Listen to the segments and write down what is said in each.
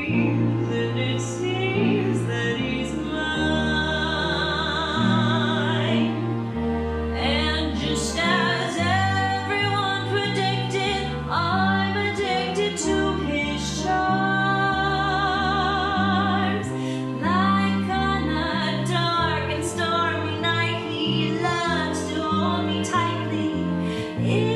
then it seems that he's mine. And just as everyone predicted, I'm addicted to his charms. Like on a dark and stormy night, he loves to hold me tightly in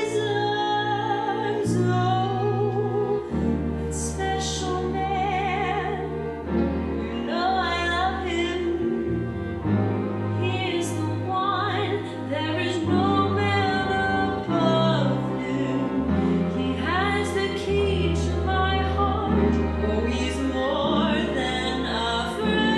his arms. Oh, that special man, you know I love him. He is the one, there is no man above him. He has the key to my heart. Oh, he's more than a friend.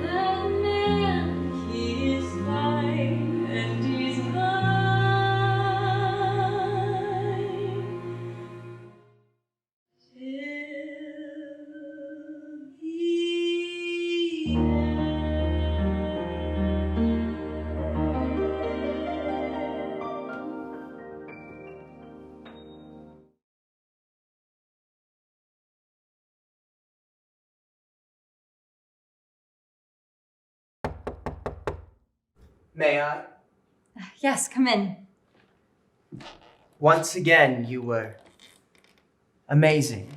That man, he is mine, and he's mine. Till he May I? Yes, come in. Once again, you were amazing.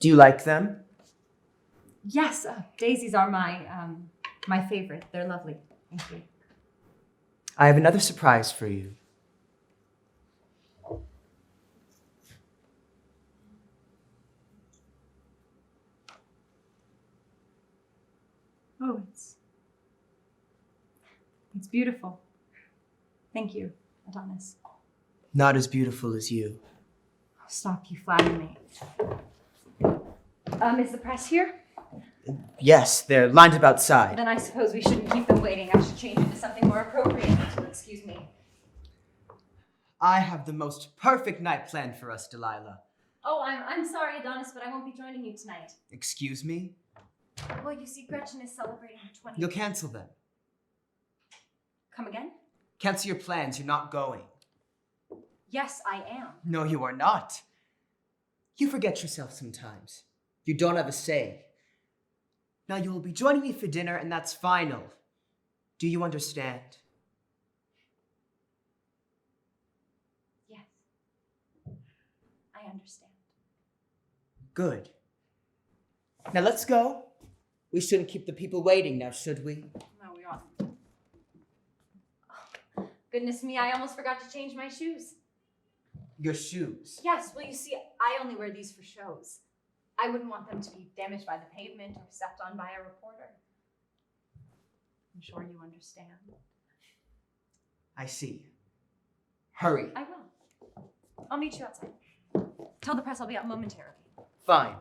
Do you like them? Yes, daisies are my favorite. They're lovely. Thank you. I have another surprise for you. Oh, it's beautiful. Thank you, Adonis. Not as beautiful as you. Stop, you flatter me. Is the press here? Yes, they're lined up outside. Then I suppose we shouldn't keep them waiting. I should change into something more appropriate. Excuse me. I have the most perfect night planned for us, Delilah. Oh, I'm sorry, Adonis, but I won't be joining you tonight. Excuse me? Well, you see, Gretchen is celebrating her 20th. You'll cancel them. Come again? Cancel your plans. You're not going. Yes, I am. No, you are not. You forget yourself sometimes. You don't have a say. Now you will be joining me for dinner, and that's final. Do you understand? Yes. I understand. Good. Now let's go. We shouldn't keep the people waiting now, should we? No, we oughtn't. Oh, goodness me, I almost forgot to change my shoes. Your shoes. Yes, well, you see, I only wear these for shows. I wouldn't want them to be damaged by the pavement or stepped on by a reporter. I'm sure you understand. I see. Hurry. I will. I'll meet you outside. Tell the press I'll be out momentarily. Fine.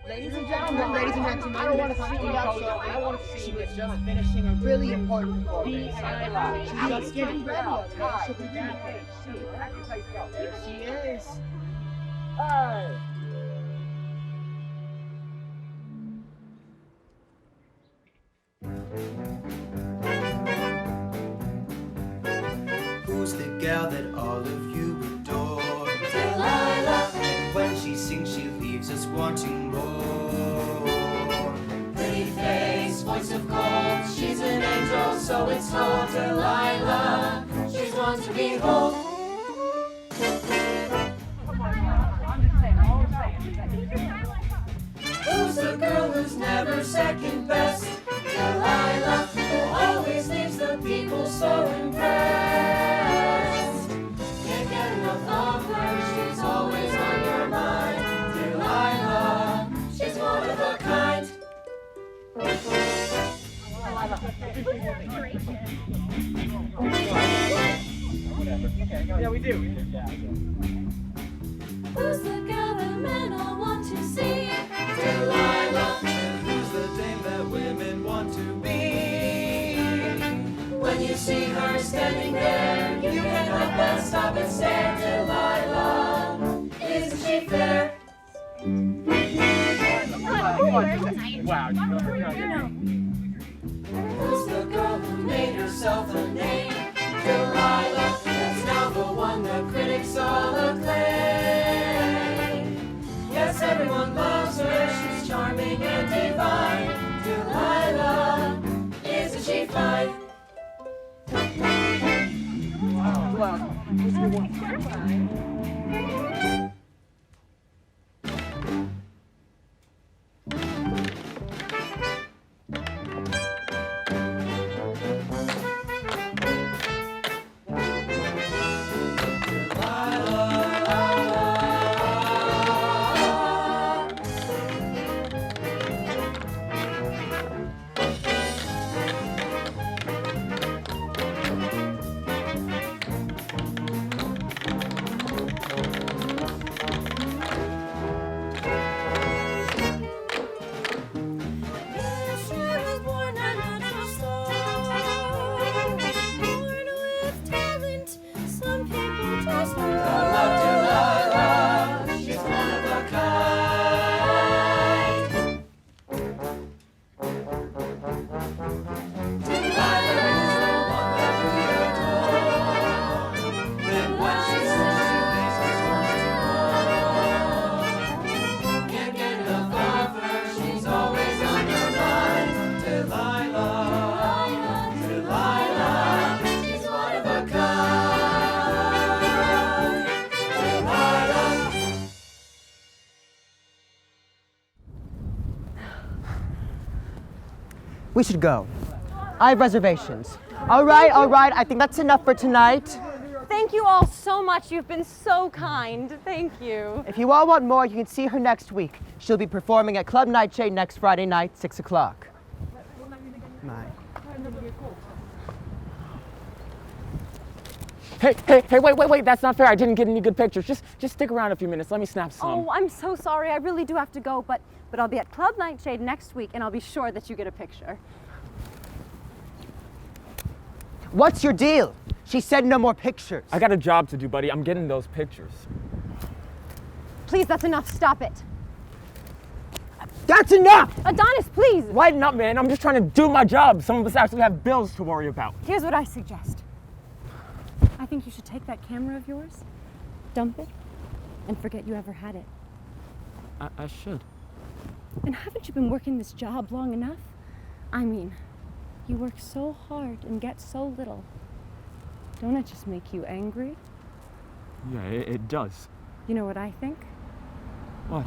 Ladies and gentlemen, I don't want to see you out, so I want to see you just finishing a really important performance. She's just getting ready, okay? She'll be back. Here she is. Hey! Who's the gal that all of you adore? Delilah, When she sings, she leaves us wanting more. pretty face, voice of gold. She's an angel, so it's told. Delilah, she's one to behold. Who's the girl who's never second best? Delilah, who always leaves the people so impressed. Can't get enough of her, she's always on your mind. Delilah, she's one of a kind. Yeah, we do. Who's the girl that men all want to see? Delilah, Who's the dame that women want to be? when you see her standing there, you can't help but stop and stare. Delilah, isn't she fair? Wow. Who's the girl who made herself a name? Delilah, that's now the one the critics all acclaim. Yes, everyone loves her, she's charming and divine. Delilah, isn't she fine? Yes, I was born a natural star, born with talent. Some people just love Delilah. She's one of a kind. Delilah is the one that we adore. Then when she sings, she makes us want more. Can't get enough of her, she's always on your mind. Delilah, Delilah, she's one of a kind. Delilah. We should go. I have reservations. All right. I think that's enough for tonight. Thank you all so much. You've been so kind. Thank you. If you all want more, you can see her next week. She'll be performing at Club Nightshade next Friday night, 6 o'clock. My. Hey, wait, that's not fair. I didn't get any good pictures. Just stick around a few minutes. Let me snap some. Oh, I'm so sorry. I really do have to go, but I'll be at Club Nightshade next week, and I'll be sure that you get a picture. What's your deal? She said no more pictures. I got a job to do, buddy. I'm getting those pictures. Please, that's enough. Stop it. That's enough! Adonis, please. Lighten up, man. I'm just trying to do my job. Some of us actually have bills to worry about. Here's what I suggest. I think you should take that camera of yours, dump it, and forget you ever had it. I should. And haven't you been working this job long enough? I mean, you work so hard and get so little. Don't it just make you angry? Yeah, it does. You know what I think? What?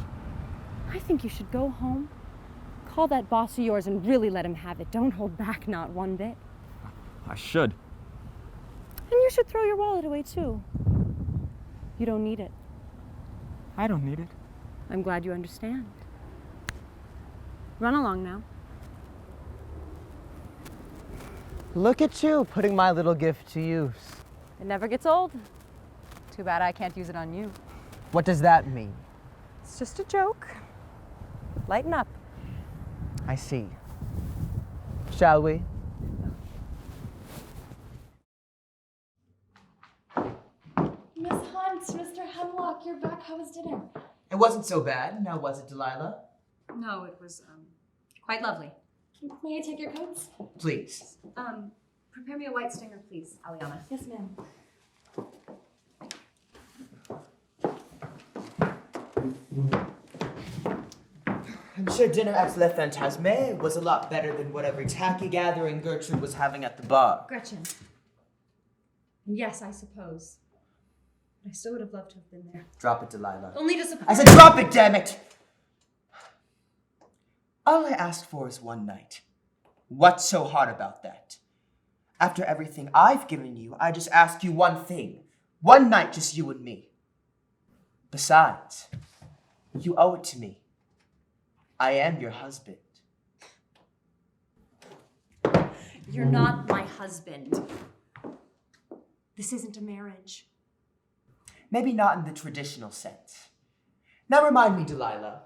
I think you should go home, call that boss of yours and really let him have it. Don't hold back, not one bit. I should. And you should throw your wallet away too. You don't need it. I don't need it. I'm glad you understand. Run along now. Look at you, putting my little gift to use. It never gets old. Too bad I can't use it on you. What does that mean? It's just a joke. Lighten up. I see. Shall we? Miss Hunt, Mr. Hemlock, you're back. How was dinner? It wasn't so bad, now was it, Delilah? No, it was quite lovely. May I take your coats? Please. Prepare me a white stinger, please, Aliana. Yes, ma'am. I'm sure dinner at Le Fantasme was a lot better than whatever tacky gathering Gertrude was having at the bar. Gretchen. Yes, I suppose. But I still would have loved to have been there. Drop it, Delilah. Only to support. I said drop it, damn it! All I asked for is one night. What's so hard about that? After everything I've given you, I just asked you one thing. One night, just you and me. Besides, you owe it to me. I am your husband. You're not my husband. This isn't a marriage. Maybe not in the traditional sense. Now remind me, Delilah,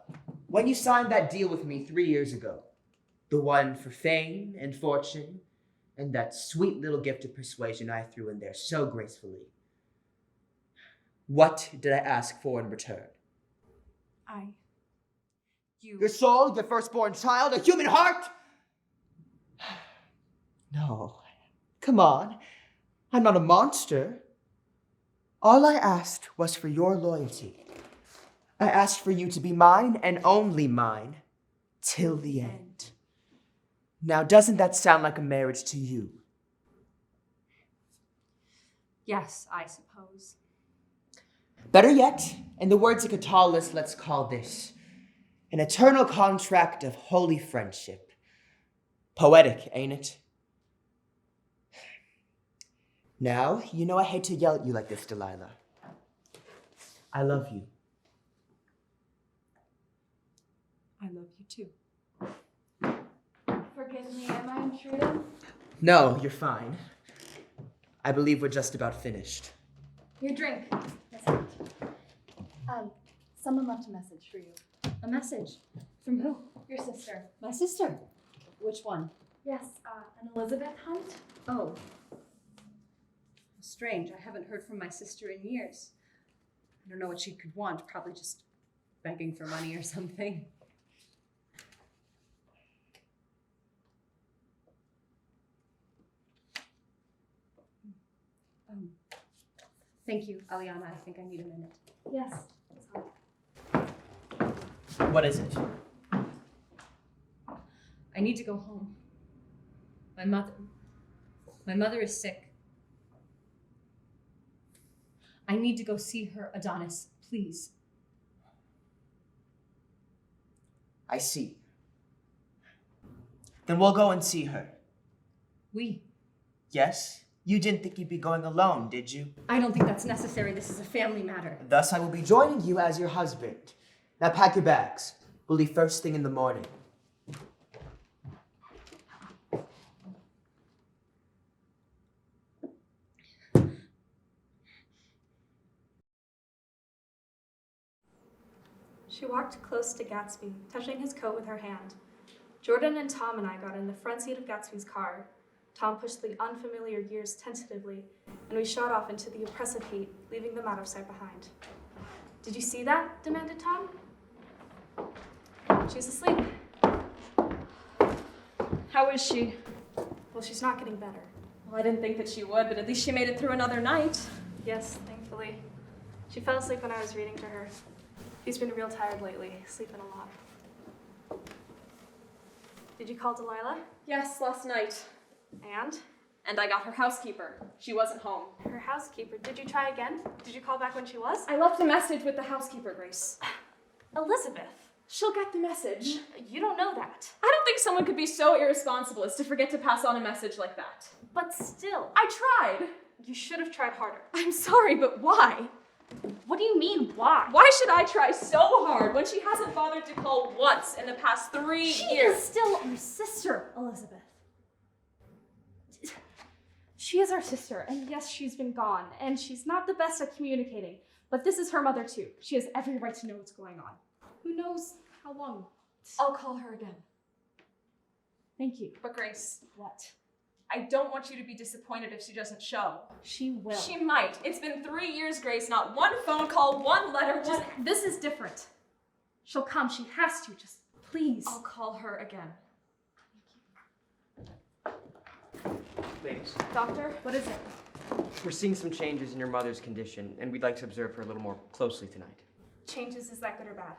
when you signed that deal with me 3 years ago, the one for fame and fortune, and that sweet little gift of persuasion I threw in there so gracefully, what did I ask for in return? Your soul, your firstborn child, a human heart? No, come on. I'm not a monster. All I asked was for your loyalty. I asked for you to be mine and only mine till the end. Now, doesn't that sound like a marriage to you? Yes, I suppose. Better yet, in the words of Catullus, let's call this an eternal contract of holy friendship. Poetic, ain't it? Now, you know I hate to yell at you like this, Delilah. I love you. I love you too. Forgive me, am I intruding? No, you're fine. I believe we're just about finished. Your drink. Someone left a message for you. A message? From who? Your sister. My sister. Which one? Yes, an Elizabeth Hunt. Oh. Strange. I haven't heard from my sister in years. I don't know what she could want. Probably just begging for money or something. Thank you, Aliana. I think I need a minute. Yes. What is it? I need to go home. My mother is sick. I need to go see her, Adonis, please. I see. Then we'll go and see her. We? Yes? You didn't think you'd be going alone, did you? I don't think that's necessary. This is a family matter. Thus, I will be joining you as your husband. Now pack your bags. We'll leave first thing in the morning. She walked close to Gatsby, touching his coat with her hand. Jordan and Tom and I got in the front seat of Gatsby's car. Tom pushed the unfamiliar gears tentatively, and we shot off into the oppressive heat, leaving them out of sight behind. Did you see that? Demanded Tom. She's asleep. How is she? Well, she's not getting better. Well, I didn't think that she would, but at least she made it through another night. Yes, thankfully. She fell asleep when I was reading to her. She's been real tired lately, sleeping a lot. Did you call Delilah? Yes, last night. And I got her housekeeper. She wasn't home. her housekeeper. Did you try again? Did you call back when she was? I left a message with the housekeeper, Grace. Elizabeth, She'll get the message. you don't know that. I don't think someone could be so irresponsible as to forget to pass on a message like that. But still, I tried. you should have tried harder. I'm sorry, but why? What do you mean, why? Why should I try so hard when she hasn't bothered to call once in the past 3 She years? is still our sister, Elizabeth. She is our sister, and yes, she's been gone, and she's not the best at communicating, but this is her mother too. She has every right to know what's going on. Who knows how long I'll call her again. Thank you. But Grace, What? I don't want you to be disappointed if she doesn't show. She will. She might. It's been 3 years, Grace. Not one phone call, one letter, just... This is different. She'll come. She has to. Just please. I'll call her again. Ladies, Doctor, what is it? we're seeing some changes in your mother's condition, and we'd like to observe her a little more closely tonight. Changes, is that good or bad?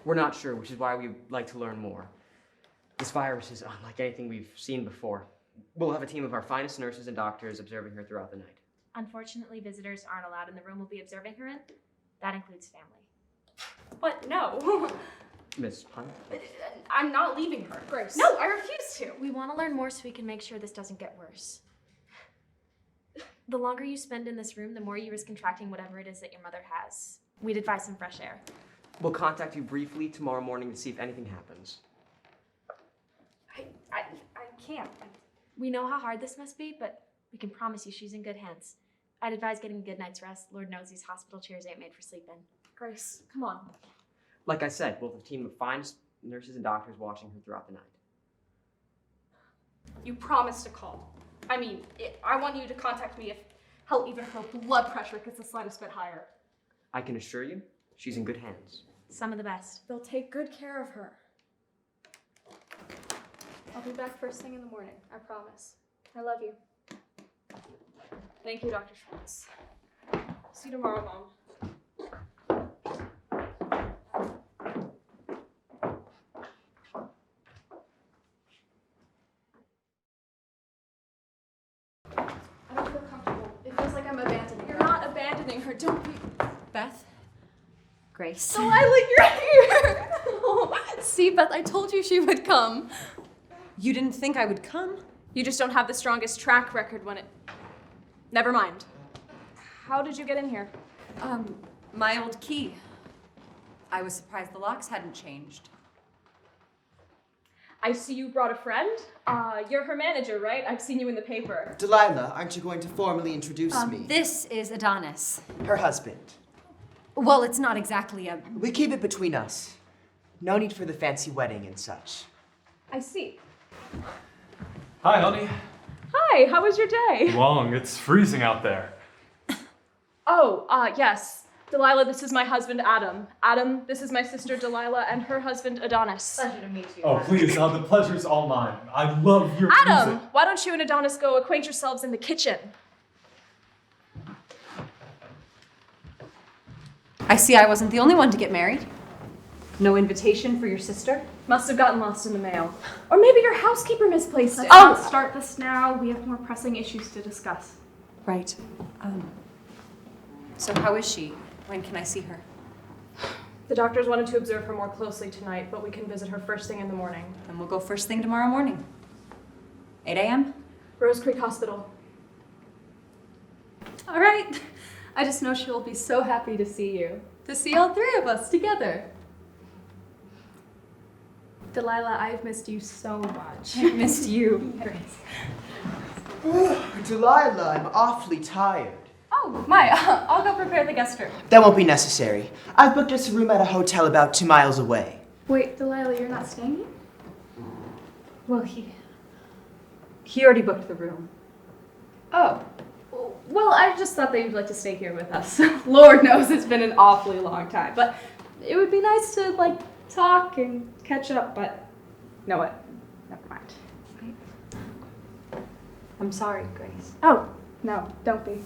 We're not sure, which is why we'd like to learn more. This virus is unlike anything we've seen before. We'll have a team of our finest nurses and doctors observing her throughout the night. Unfortunately, visitors aren't allowed in the room we'll be observing her in. That includes family. But no. Miss Hunt? I'm not leaving her. Grace. No, I refuse to. We want to learn more so we can make sure this doesn't get worse. The longer you spend in this room, the more you risk contracting whatever it is that your mother has. We'd advise some fresh air. We'll contact you briefly tomorrow morning to see if anything happens. I can't. We know how hard this must be, but we can promise you she's in good hands. I'd advise getting a good night's rest. Lord knows these hospital chairs ain't made for sleeping. Grace, come on. Like I said, we'll have a team of finest nurses and doctors watching her throughout the night. You promised to call. I mean, I want you to contact me if, hell, even her blood pressure gets the slightest bit higher. I can assure you, she's in good hands. Some of the best. They'll take good care of her. I'll be back first thing in the morning, I promise. I love you. Thank you, Dr. Schwartz. See you tomorrow, Mom. I don't feel comfortable. It feels like I'm abandoning her. You're not abandoning her, don't be... Beth? Grace? Delilah, you're here! See, Beth, I told you she would come. You didn't think I would come? You just don't have the strongest track record when it... Never mind. How did you get in here? My old key. I was surprised the locks hadn't changed. I see you brought a friend. You're her manager, right? I've seen you in the paper. Delilah, aren't you going to formally introduce me? This is Adonis. Her husband. Well, it's not exactly a... We keep it between us. No need for the fancy wedding and such. I see. Hi, honey. Hi, how was your day? Long. It's freezing out there. Oh, yes. Delilah, this is my husband, Adam. Adam, this is my sister, Delilah, and her husband, Adonis. Pleasure to meet you. Oh, please. The pleasure's all mine. I love your Adam, music. why don't you and Adonis go acquaint yourselves in the kitchen? I see I wasn't the only one to get married. No invitation for your sister? Must have gotten lost in the mail. Or maybe your housekeeper misplaced it. Oh! Let's start this now. We have more pressing issues to discuss. Right. So how is she? When can I see her? The doctors wanted to observe her more closely tonight, but we can visit her first thing in the morning. Then we'll go first thing tomorrow morning. 8 a.m.? Rose Creek Hospital. All right. I just know she'll be so happy to see you. To see all three of us together. Delilah, I've missed you so much. I missed you. Delilah, I'm awfully tired. Oh, my, I'll go prepare the guest room. That won't be necessary. I've booked us a room at a hotel about 2 miles away. Wait, Delilah, you're not staying here? Well, he already booked the room. Oh. Well, I just thought that you'd like to stay here with us. Lord knows it's been an awfully long time, but it would be nice to, talk and catch up, but know what? Never mind. I'm sorry, Grace. Oh, no, don't be.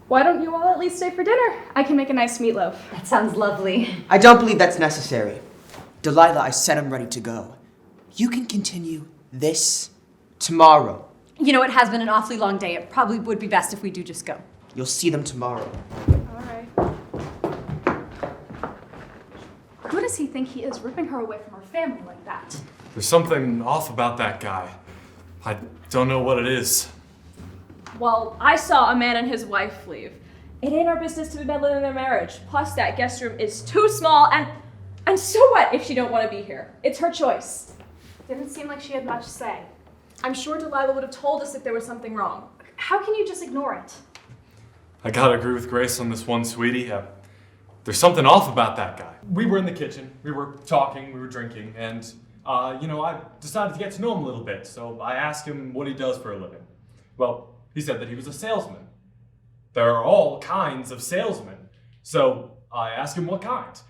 Why don't you all at least stay for dinner? I can make a nice meatloaf. That sounds lovely. I don't believe that's necessary. Delilah, I said I'm ready to go. You can continue this tomorrow. You know, it has been an awfully long day. It probably would be best if we do just go. You'll see them tomorrow. All right. Who does he think he is, ripping her away from her family like that? There's something off about that guy. I don't know what it is. Well, I saw a man and his wife leave. It ain't our business to be meddling in their marriage. Plus, that guest room is too small, and so what if she don't want to be here? It's her choice. Didn't seem like she had much say. I'm sure Delilah would have told us if there was something wrong. How can you just ignore it? I gotta agree with Grace on this one, sweetie. There's something off about that guy. We were in the kitchen, we were talking, we were drinking, and, I decided to get to know him a little bit, so I asked him what he does for a living. Well, he said that he was a salesman. There are all kinds of salesmen, so I asked him what kind.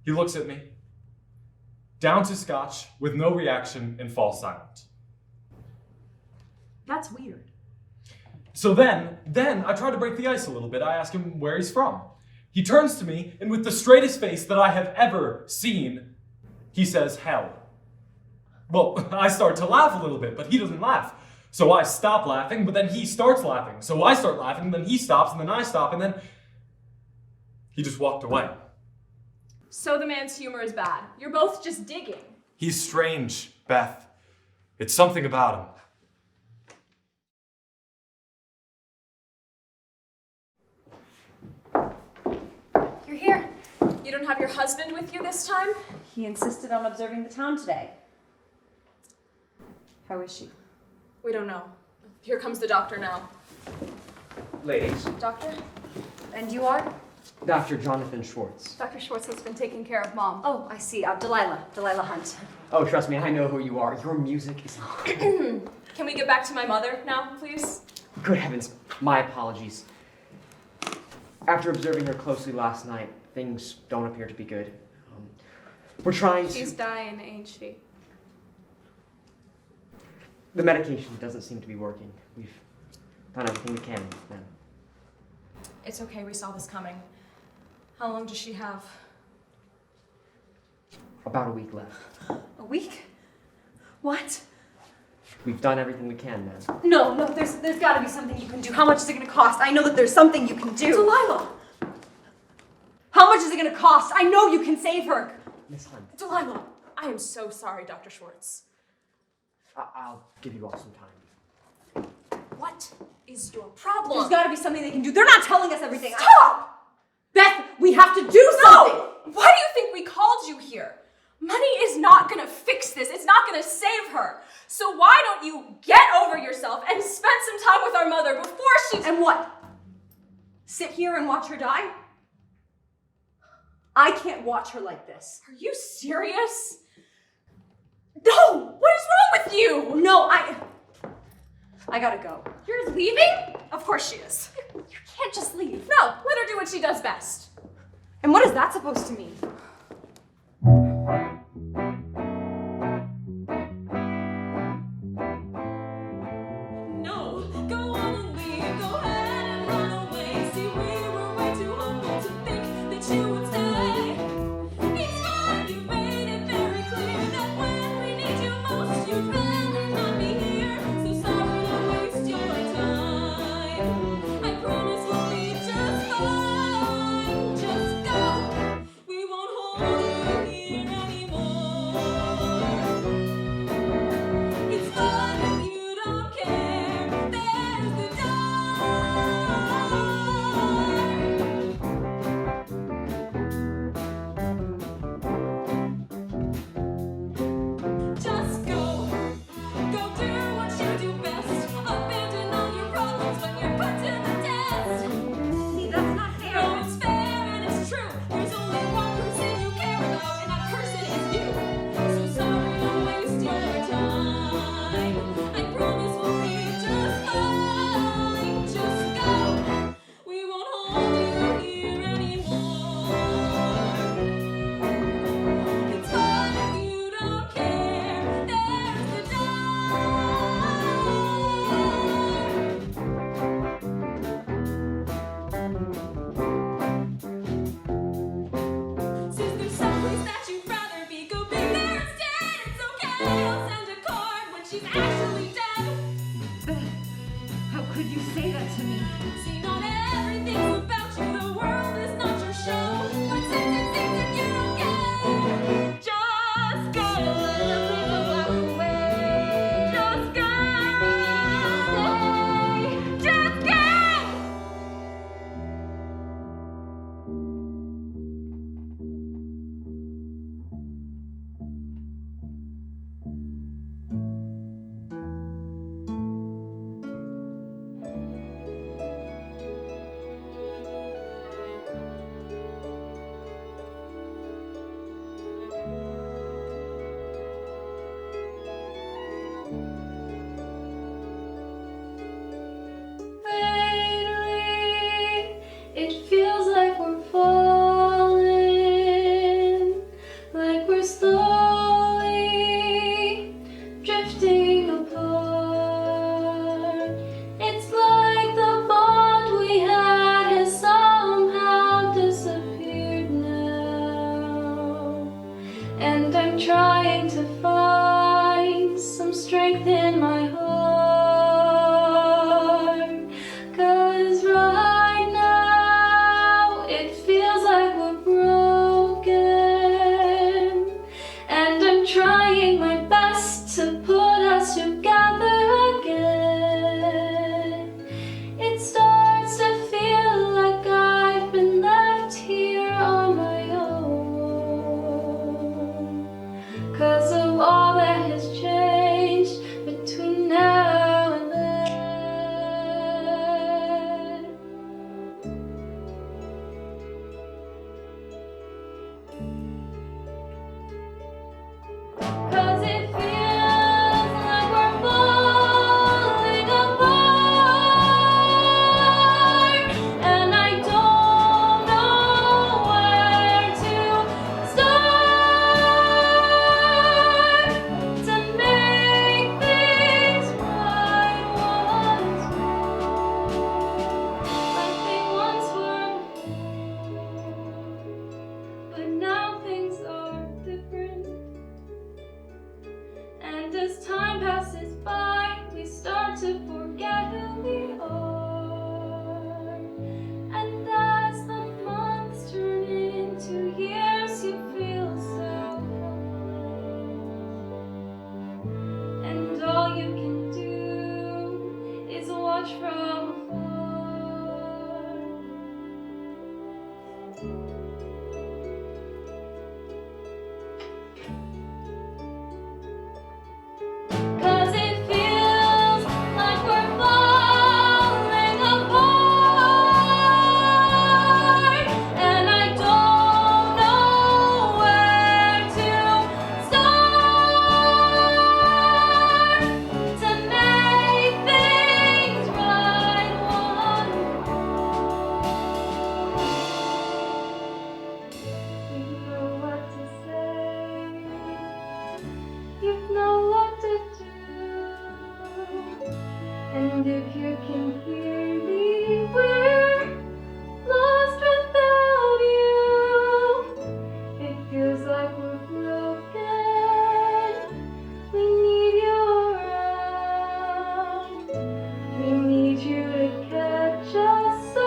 He looks at me, downs his scotch with no reaction and falls silent. That's weird. So then I try to break the ice a little bit. I ask him where he's from. He turns to me, and with the straightest face that I have ever seen, he says, hell. Well, I start to laugh a little bit, but he doesn't laugh. So I stop laughing, but then he starts laughing. So I start laughing, then he stops, and then I stop, and then he just walked away. So the man's humor is bad. You're both just digging. He's strange, Beth. It's something about him. You're here. You don't have your husband with you this time? He insisted on observing the town today. How is she? We don't know. Here comes the doctor now. Ladies, Doctor? And you are? Dr. Jonathan Schwartz. Dr. Schwartz has been taking care of Mom. Oh, I see. Delilah Hunt. Oh, trust me, I know who you are. Your music is... Can we get back to my mother now, please? Good heavens, my apologies. After observing her closely last night, things don't appear to be good. We're trying to... She's dying, ain't she? The medication doesn't seem to be working. We've done everything we can then. It's okay, we saw this coming. How long does she have? About a week left. A week? What? We've done everything we can, then. No, there's gotta be something you can do. How much is it gonna cost? I know that there's something you can do. Delilah! How much is it gonna cost? I know you can save her. Miss Hunt. Delilah! I am so sorry, Dr. Schwartz. I'll give you all some time. What is your problem? There's gotta be something they can do. They're not telling us everything. Stop! Beth, we have to do something! No! Why do you think we called you here? Money is not gonna fix this. It's not gonna save her. So why don't you get over yourself and spend some time with our mother before she's... And what? Sit here and watch her die? I can't watch her like this. Are you serious? No! What is wrong with you? No, I gotta go. You're leaving? Of course she is. You can't just leave. No, let her do what she does best. And what is that supposed to mean? No, go on and leave. Go ahead and run away. See, we were way too humble to think that you would stay. It's fine, you made it very clear that when we need you most, you'd rather not be here. So sorry to waste your time. I promise we'll be just fine. Just go. We won't hold you here anymore. It's fine if you don't care. There's the door. Just go. Go do what you do best. Abandon all your problems when you're put to the test. See, that's not fair. No, it's fair and it's true. There's only one person you care about, and that person is you. So sorry to waste your time. I promise we'll be just fine. Just go. We won't hold you here anymore. It's fine if you don't care. There's the door. Since there's someplace that you'd rather be, go be there instead. It's okay. I'll send a card when she's actually dead. How could you say that to me? See, not everything's about you. The world is not your show. But since it seems that you don't care, just go. Just go. Just go. as time passes by, we start to forget who we are. And as the months turn into years, you feel so helpless. And all you can do is watch from afar. 'Cause it feels like we're falling apart, and I don't know where to start to make things right one more. You know what to say. You know what to do, and if you can hear me, we're lost without you. It feels like we're broken. We need you around. We need you to catch us so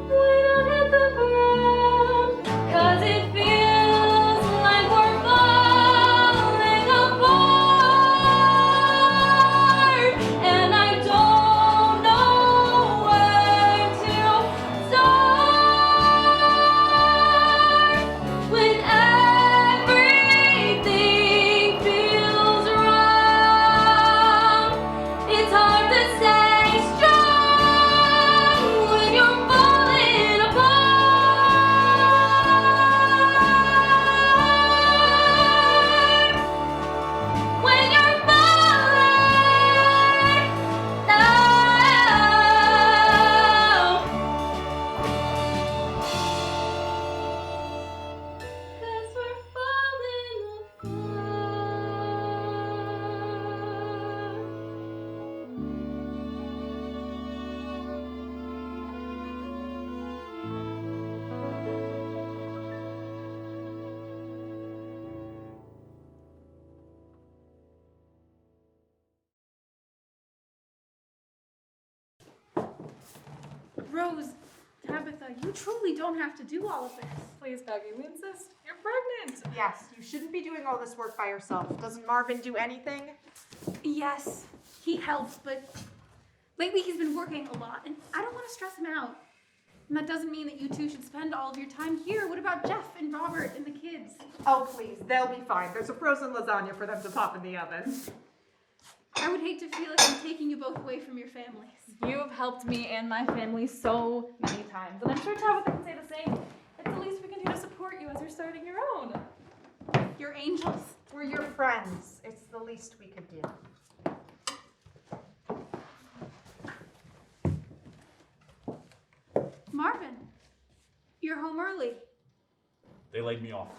we don't hit the ground. 'Cause it feels like we're falling apart, and I don't know where to start when everything feels wrong. It's hard to stay strong when you're falling apart. When you're falling now. 'Cause we're falling Rose, Tabitha, you truly don't have to do all of this. Please, Peggy, we insist. You're pregnant. Yes, you shouldn't be doing all this work by yourself. Doesn't Marvin do anything? Yes, he helps, but lately he's been working a lot, and I don't want to stress him out. And that doesn't mean that you two should spend all of your time here. What about Jeff and Robert and the kids? Oh, please, they'll be fine. There's a frozen lasagna for them to pop in the oven. I would hate to feel like I'm taking you both away from your families. You have helped me and my family so many times, and I'm sure Tabitha can say the same. It's the least we can do to support you as you're starting your own. You're angels. We're your friends. It's the least we could give. Marvin, you're home early. They laid me off.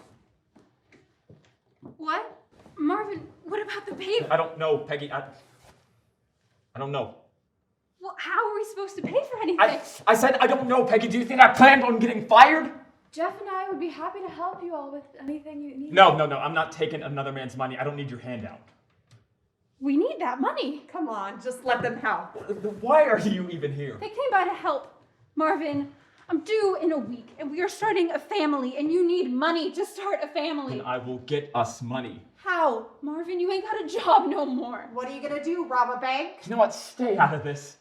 What? Marvin, what about the baby? I don't know, Peggy. I don't know. Well, how are we supposed to pay for anything? I said I don't know, Peggy. Do you think I planned on getting fired? Jeff and I would be happy to help you all with anything you need. No. I'm not taking another man's money. I don't need your handout. We need that money. Come on, just let them help. Why are you even here? They came by to help. Marvin, I'm due in a week, and we are starting a family, and you need money to start a family. And I will get us money. How? Marvin, you ain't got a job no more. What are you gonna do, rob a bank? You know what? Stay out of this.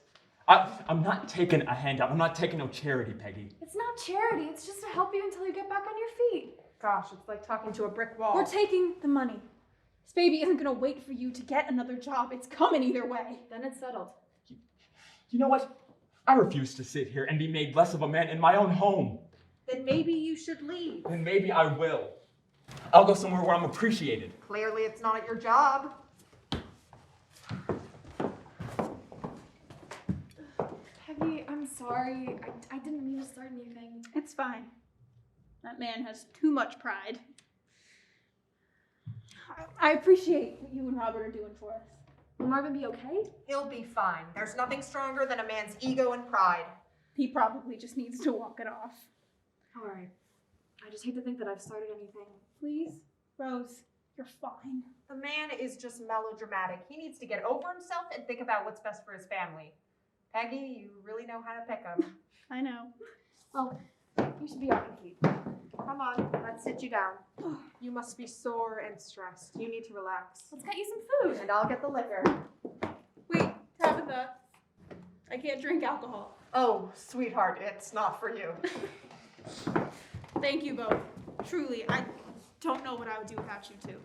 I'm not taking a handout. I'm not taking no charity, Peggy. It's not charity. It's just to help you until you get back on your feet. Gosh, it's like talking to a brick wall. We're taking the money. This baby isn't gonna wait for you to get another job. It's coming either way. Then it's settled. You know what? I refuse to sit here and be made less of a man in my own home. Then maybe you should leave. And maybe I will. I'll go somewhere where I'm appreciated. Clearly it's not at your job. Peggy, I'm sorry. I didn't mean to start anything. It's fine. That man has too much pride. I appreciate what you and Robert are doing for us. Will Marvin be okay? He'll be fine. There's nothing stronger than a man's ego and pride. He probably just needs to walk it off. All right. I just hate to think that I've started anything. Please, Rose, You're fine. The man is just melodramatic. He needs to get over himself and think about what's best for his family. Peggy, you really know how to pick him. I know. Well, you should be off your feet. Come on, let's sit you down. You must be sore and stressed. You need to relax. Let's get you some food. And I'll get the liquor. Wait, Tabitha. I can't drink alcohol. Oh, sweetheart, it's not for you. Thank you both. Truly, I don't know what I would do without you two.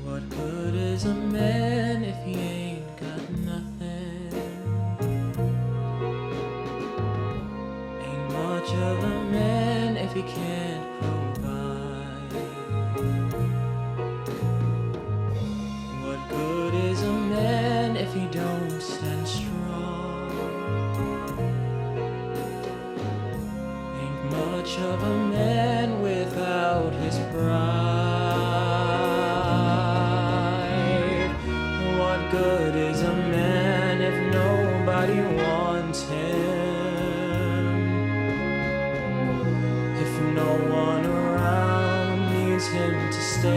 What good is a man if he ain't got nothing? Ain't much of a man if he can't provide. What good is a man if he don't stand strong? Ain't much of a man without his pride. What good is a man if nobody wants him? If no one around needs him to stay.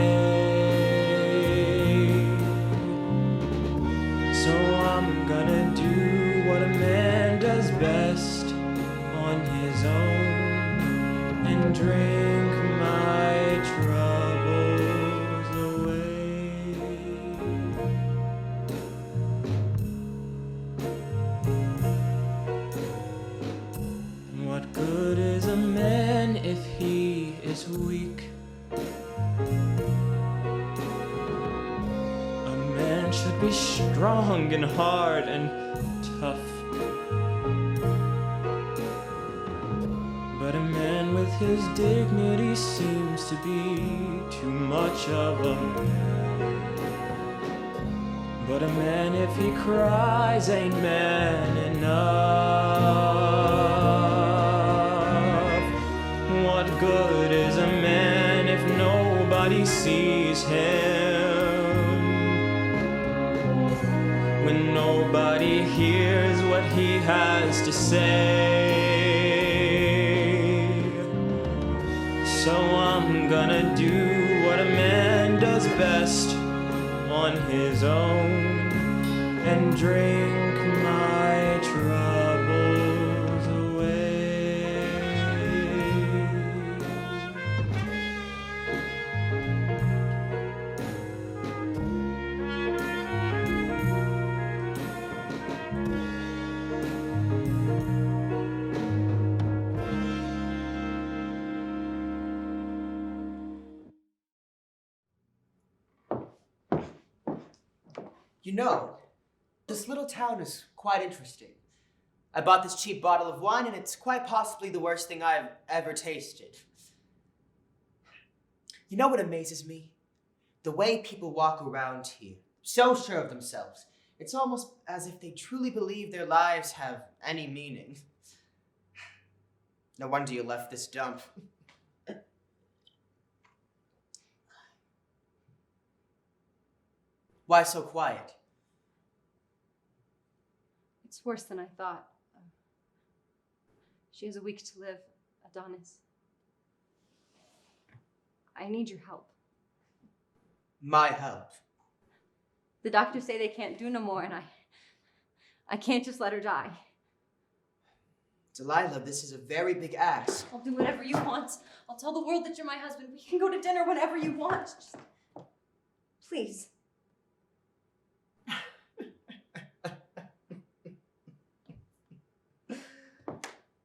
So I'm gonna do what a man does best on his own and drink my troubles away. What good is a man if he is weak? A man should be strong and hard and tough. But a man with his dignity seems to be too much of a man. But a man, if he cries, ain't man enough. What good is a man if nobody sees him? When nobody hears what he has to say. So I'm gonna do what a man does best on his own and drink my troubles away. You know, this little town is quite interesting. I bought this cheap bottle of wine and it's quite possibly the worst thing I've ever tasted. You know what amazes me? The way people walk around here, so sure of themselves. It's almost as if they truly believe their lives have any meaning. No wonder you left this dump. Why so quiet? It's worse than I thought. She has a week to live, Adonis. I need your help. My help? The doctors say they can't do no more, and I can't just let her die. Delilah, this is a very big ask. I'll do whatever you want. I'll tell the world that you're my husband. We can go to dinner whenever you want. Just... please.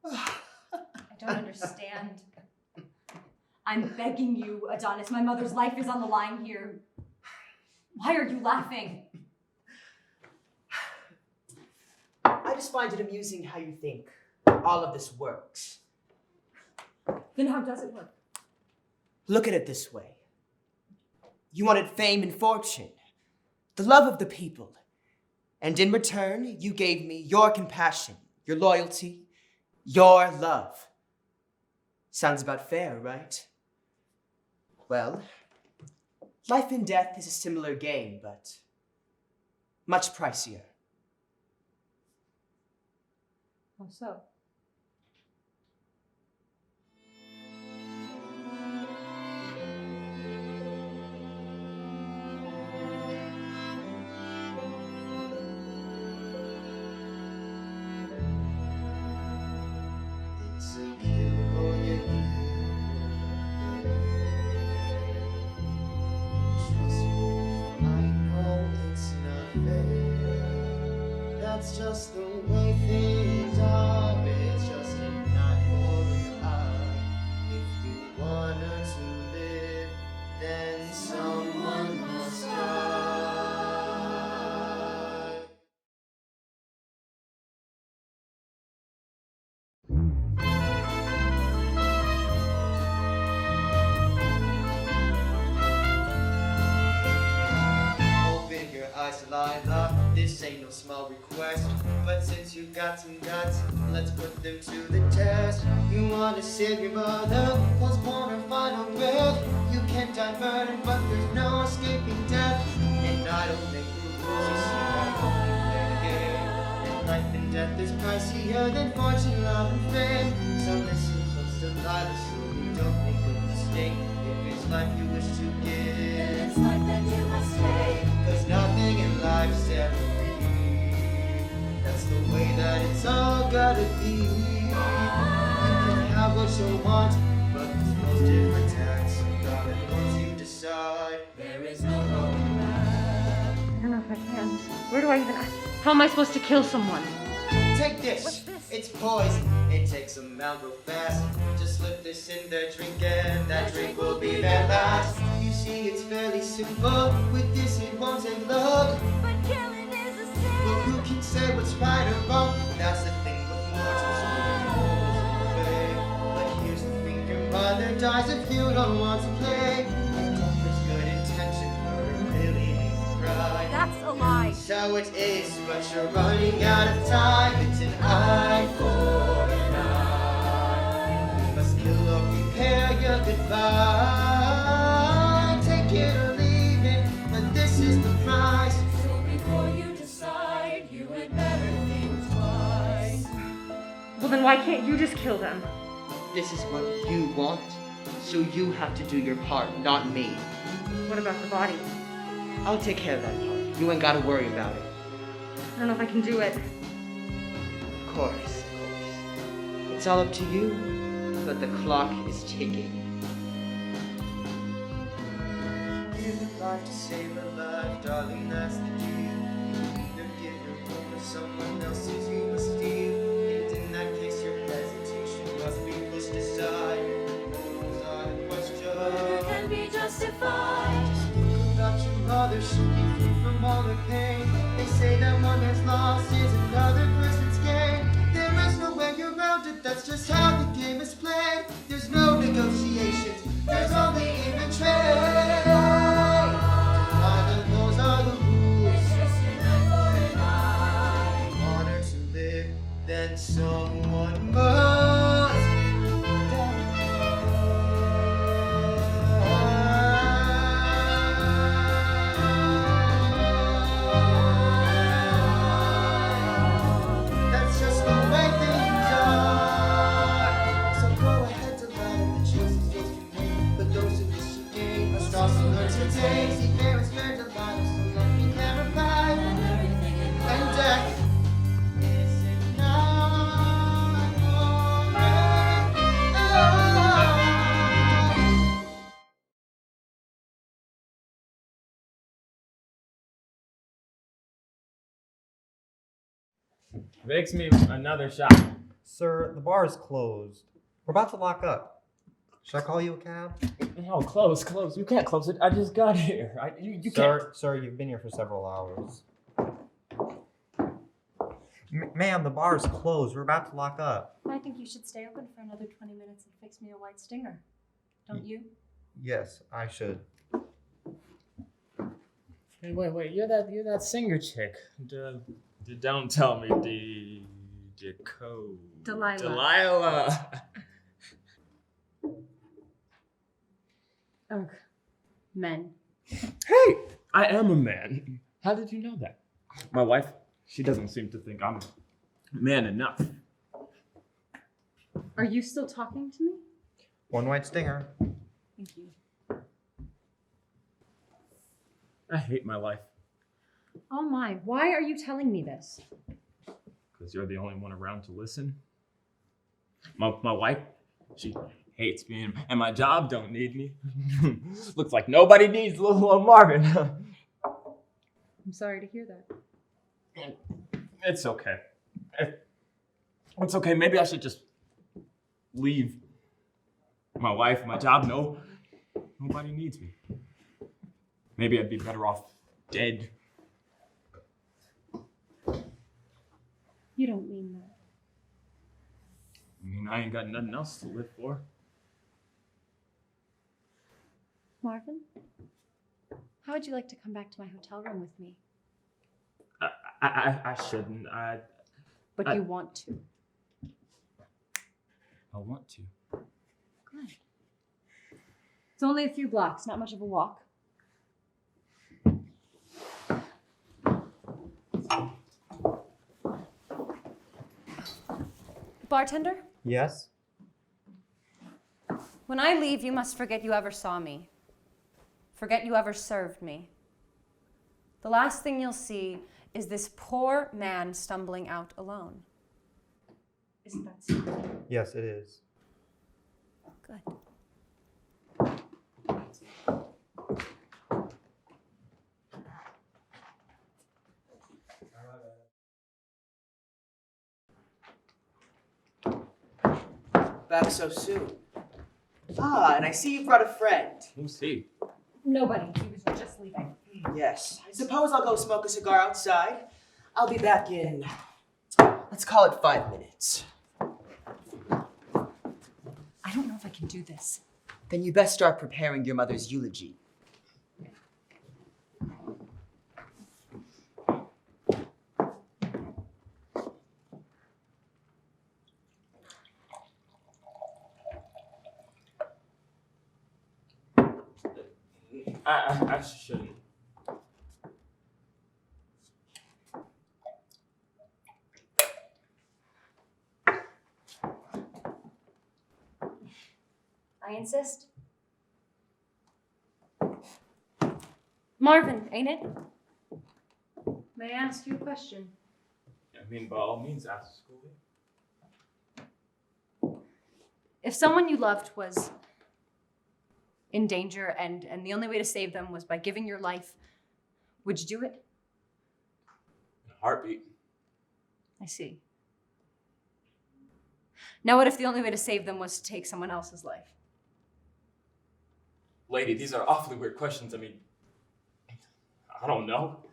I don't understand. I'm begging you, Adonis. My mother's life is on the line here. Why are you laughing? I just find it amusing how you think all of this works. Then how does it work? Look at it this way. You wanted fame and fortune, the love of the people, And in return, you gave me your compassion, your loyalty, your love. Sounds about fair, right? Well, life and death is a similar game, but much pricier. How so? It's a kill or you trust me, I know it's not fair. That's just the way things are. It's just an eye for an eye. If you want her to live, then someone must die. Open your eyes, Delilah. This ain't no small request. But since you got some guts, let's put them to the test. You want to save your mother, postpone her final breath. You can die murdered, but there's no escaping death. And I don't make the rules, you see, I only play the game. And life and death is pricier than fortune, love, and fame. So listen close, Delilah, so you don't make a mistake. If it's life you wish to give, then it's life that you must take. 'Cause nothing in life is ever free. That's the way that it's all gotta be. You can have what you want, but there's those different tax. God, and once you decide, there is no going back. I don't know if I can. Where do I even... How am I supposed to kill someone? Take this. What's this? It's poison. It takes them out real fast. Just slip this in their drink and that drink will be their last. You see, it's fairly simple. With this, it won't take long. But killing is a sin. Well, who can say what's right or wrong? That's the thing with mortals. But here's the thing, your mother dies if you don't want to play. There's good intention, murder really ain't right. That's a lie. So it is, but you're running out of time. It's an eye for an eye. You must kill or prepare your goodbye. Take it or leave it, but this is the price. So before you decide, you had better think twice. Well, then why can't you just kill them? This is what you want, so you have to do your part, not me. What about the body? I'll take care of that part. You ain't gotta worry about it. I don't know if I can do it. Of course. It's all up to you, but the clock is ticking. Give a life to save a life, darling, that's the deal. Either give your home to someone else's, you must steal. And in that case, your hesitation must be pushed aside. Those are the questions. Murder can be justified. Just think about your mother, she'll be free from all her pain. They say that one that's lost is another person's gain. There is no way around it, that's just how the game is played. There's no negotiations, there's only in betray. Delilah, those are the rules. It's just an eye for an eye. Want her to live, then someone must That's just the way things are. So go ahead, Delilah, the choice is yours to make. But those who wish to gain must also learn to take. See, fair is fair, Delilah, so let me clarify. And death is not forever. Makes me another shot. Sir, the bar is closed. We're about to lock up. Should I call you a cab? No, close. You can't close it. I just got here. You can't. Sir, you've been here for several hours. Ma'am, the bar is closed. We're about to lock up. I think you should stay open for another 20 minutes and fix me a white stinger. Don't you? Yes, I should. Hey, wait, you're that singer chick. Don't tell me Delilah. Delilah. Ugh. Men. Hey, I am a man. How did you know that? My wife, she doesn't seem to think I'm man enough. Are you still talking to me? One white stinger. Thank you. I hate my life. Oh my, why are you telling me this? Because you're the only one around to listen. My wife, she hates me, and my job don't need me. Looks like nobody needs little Marvin. I'm sorry to hear that. It's okay. It's okay. Maybe I should just leave. My wife, my job, nobody needs me. Maybe I'd be better off dead. You don't mean that. I mean, I ain't got nothing else to live for. Marvin, how would you like to come back to my hotel room with me? I shouldn't. But you want to. I want to. Good. It's only a few blocks, not much of a walk. Bartender? Yes? When I leave, you must forget you ever saw me. Forget you ever served me. The last thing you'll see is this poor man stumbling out alone. Isn't that so? Yes, it is. Good. Back so soon. Ah, and I see you brought a friend. Who's he? Nobody. He was just leaving. Yes. I suppose I'll go smoke a cigar outside. I'll be back in, let's call it 5 minutes. I don't know if I can do this. Then you best start preparing your mother's eulogy. I shouldn't. I insist. Marvin, ain't it? May I ask you a question? I mean, by all means, ask school. If someone you loved was in danger and the only way to save them was by giving your life, would you do it? In a heartbeat. I see. Now what if the only way to save them was to take someone else's life? Lady, these are awfully weird questions. I mean, I don't know.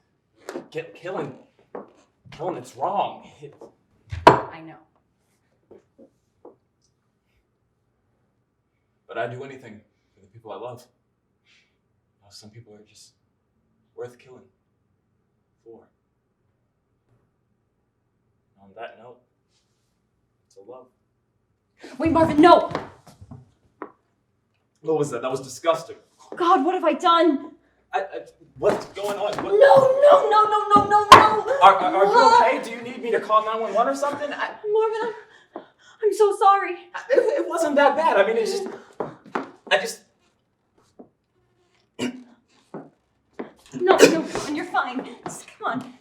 Killing, it's wrong. I know. But I'd do anything for the people I love. You know, some people are just worth killing for. On that note, it's a love. Wait, Marvin, no! What was that? That was disgusting. God, what have I done? What's going on? What? No! Are you okay? Do you need me to call 911 or something? Marvin, I'm so sorry. It wasn't that bad. I mean, I just. No, and you're fine. Just, come on.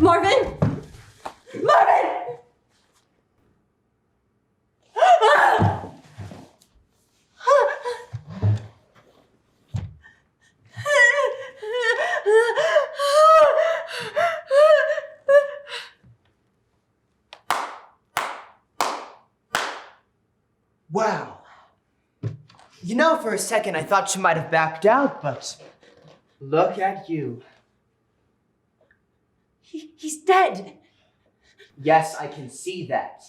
Marvin! Wow. You know, for a second I thought you might have backed out, but look at you. He's dead. Yes, I can see that.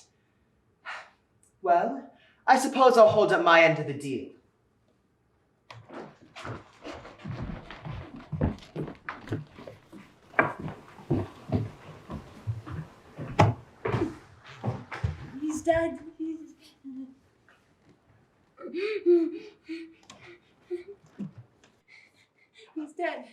Well, I suppose I'll hold up my end of the deal. He's dead. He's dead.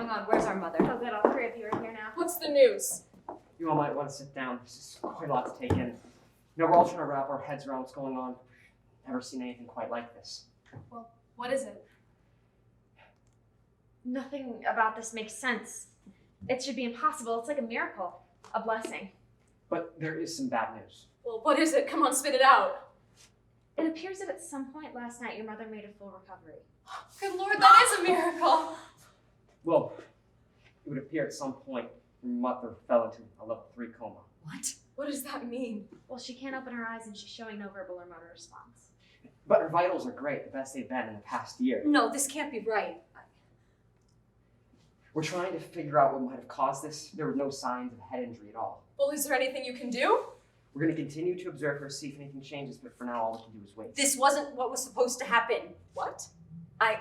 going on? Where's our mother? Oh, good. All three of you are here now. What's the news? You all might want to sit down. This is quite a lot to take in. You know, we're all trying to wrap our heads around what's going on. Never seen anything quite like this. Well, what is it? Nothing about this makes sense. It should be impossible. It's like a miracle, a blessing. But there is some bad news. Well, what is it? Come on, spit it out. It appears that at some point last night, your mother made a full recovery. Good Lord, that is a miracle. Well, it would appear at some point your mother fell into a level 3 coma. What? What does that mean? Well, she can't open her eyes and she's showing no verbal or motor response. But her vitals are great, the best they've been in the past year. No, this can't be right. We're trying to figure out what might have caused this. There were no signs of head injury at all. Well, is there anything you can do? We're going to continue to observe her, see if anything changes, but for now, all we can do is wait. This wasn't what was supposed to happen. What? I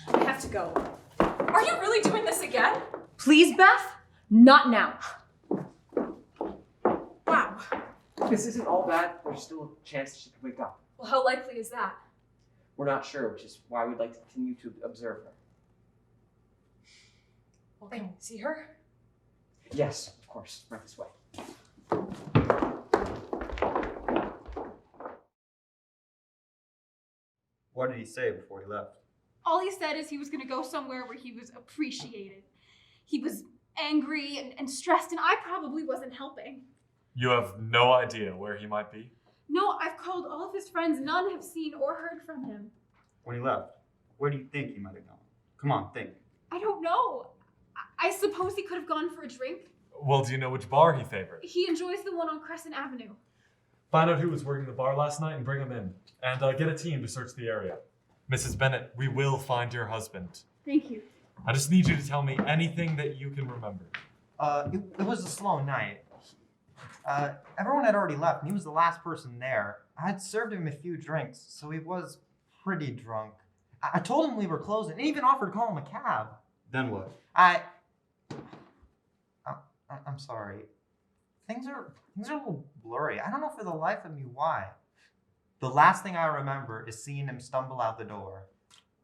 have to go. Are you really doing this again? Please, Beth? Not now. Wow. This isn't all bad. There's still a chance she could wake up. Well, how likely is that? We're not sure, which is why we'd like to continue to observe her. Well, can we see her? Yes, of course. Right this way. What did he say before he left? All he said is he was going to go somewhere where he was appreciated. He was angry and stressed, and I probably wasn't helping. You have no idea where he might be? No, I've called all of his friends. None have seen or heard from him. When he left, where do you think he might have gone? Come on, think. I don't know. I suppose he could have gone for a drink. Well, do you know which bar he favored? He enjoys the one on Crescent Avenue. Find out who was working the bar last night and bring him in. And get a team to search the area. Mrs. Bennett, we will find your husband. Thank you. I just need you to tell me anything that you can remember. It was a slow night. Everyone had already left, and he was the last person there. I had served him a few drinks, so he was pretty drunk. I told him we were closing, and even offered to call him a cab. Then what? I'm sorry. Things are a little blurry. I don't know for the life of me why. The last thing I remember is seeing him stumble out the door.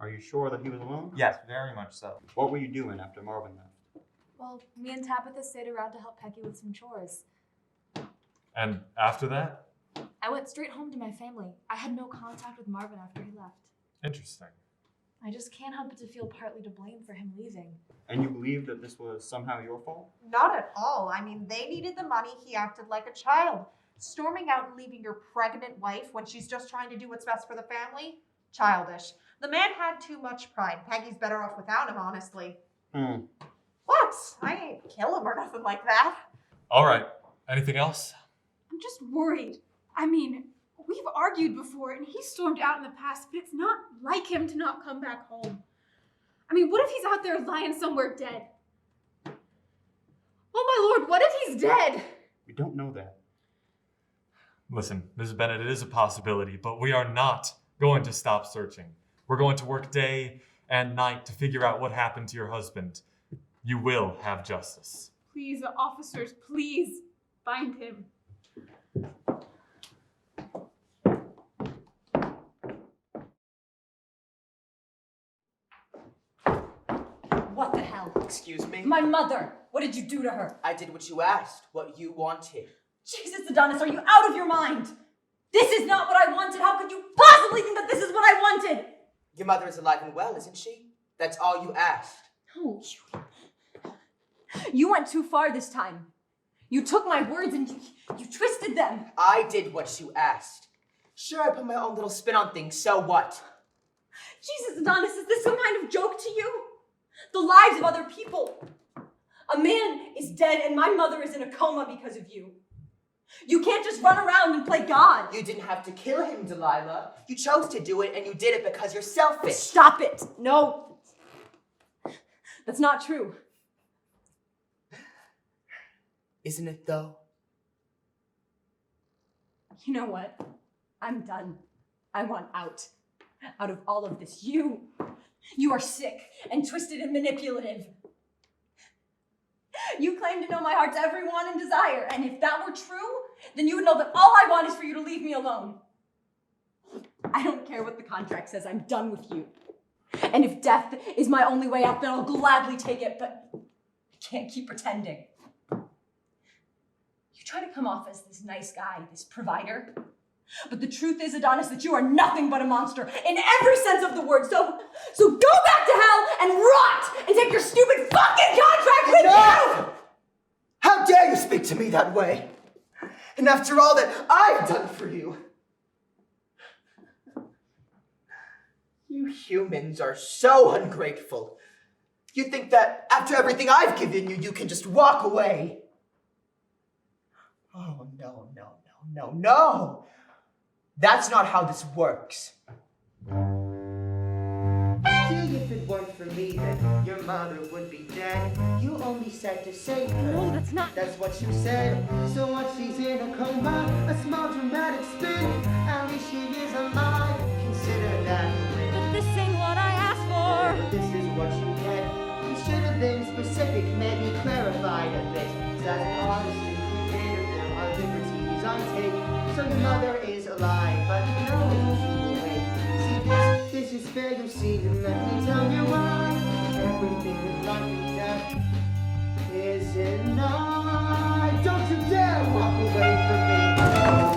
Are you sure that he was alone? Yes, very much so. What were you doing after Marvin left? Well, me and Tabitha stayed around to help Peggy with some chores. And after that? I went straight home to my family. I had no contact with Marvin after he left. Interesting. I just can't help but to feel partly to blame for him leaving. And you believe that this was somehow your fault? Not at all. I mean, they needed the money. He acted like a child. Storming out and leaving your pregnant wife when she's just trying to do what's best for the family? Childish. The man had too much pride. Peggy's better off without him, honestly. What? I ain't kill him or nothing like that. All right. Anything else? I'm just worried. I mean, we've argued before and he stormed out in the past, but it's not like him to not come back home. I mean, what if he's out there lying somewhere dead? Oh my Lord, what if he's dead? We don't know that. Listen, Ms. Bennett, it is a possibility, but we are not going to stop searching. We're going to work day and night to figure out what happened to your husband. You will have justice. Please, officers, please find him. What the hell? Excuse me? My mother! What did you do to her? I did what you asked, what you wanted. Jesus, Adonis, are you out of your mind? This is not what I wanted. How could you possibly think that this is what I wanted? Your mother is alive and well, isn't she? That's all you asked. No, you went too far this time. You took my words and you twisted them. I did what you asked. Sure, I put my own little spin on things, so what? Jesus, Adonis, is this some kind of joke to you? The lives of other people. A man is dead and my mother is in a coma because of you. You can't just run around and play God. You didn't have to kill him, Delilah. You chose to do it and you did it because you're selfish. Stop it. No. That's not true. Isn't it though? You know what? I'm done. I want out. Out of all of this. You are sick and twisted and manipulative. You claim to know my heart's every want and desire, and if that were true, then you would know that all I want is for you to leave me alone. I don't care what the contract says. I'm done with you. And if death is my only way out, then I'll gladly take it, but I can't keep pretending. You try to come off as this nice guy, this provider, but the truth is, Adonis, that you are nothing but a monster in every sense of the word. So go back to hell and rot and take your stupid fucking contract with you! How dare you speak to me that way? And after all that I've done for you. You humans are so ungrateful. You think that after everything I've given you, you can just walk away. Oh, no. That's not how this works. See, if it weren't for me, then your mother would be dead. You only said to save her. No, that's not. That's what you said. So what, she's in a coma, a small dramatic spin. At least she is alive. Consider that a win. But this ain't what I asked for. But this is what you get. You should have been specific, maybe clarified a bit. As artists and creative, there are liberties I take. So your mother is alive, but you know she will wait. See, this is fair, you see, and let me tell you why. Everything with life and death is enough. Don't you dare walk away from me.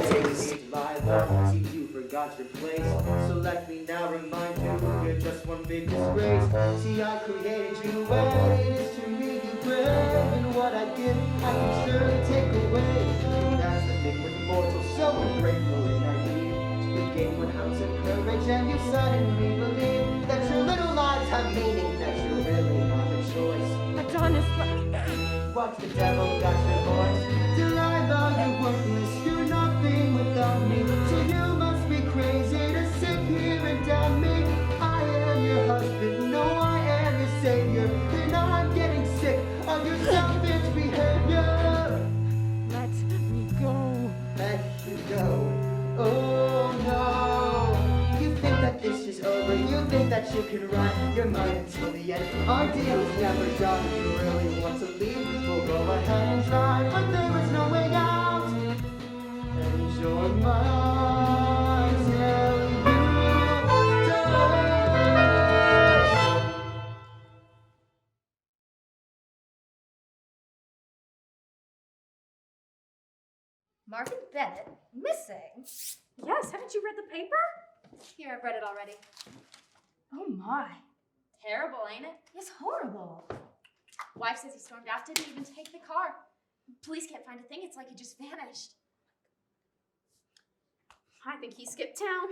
Take Delilah, see, you forgot your place. So let me now remind you, you're just one big disgrace. See, I created you, and it is to me you brave. And what I give, I can surely take away. That's the thing with mortals, so ungrateful and naive. You gain 1 ounce of courage, and you suddenly believe that your little lives have meaning, that you really have a choice. Adonis, What the devil got your voice? Delilah, you're worthless, you're nothing without me. So you must be crazy to sit here and damn me. I am your husband, no, I am your savior. And I'm getting sick of your selfish behavior. let me go. Let you go. Oh no. You think that this is over, you think that you can run your mind until the end. Our deal is never done. If you really want to leave, we'll go ahead and try. But there is no way out. Enjoy my tell you die. Marvin Bennett missing? Yes, haven't you read the paper? Here, I've read it already. Oh my. Terrible, ain't it? It's horrible. Wife says he stormed out, didn't even take the car. Police can't find a thing, it's like he just vanished. I think he skipped town.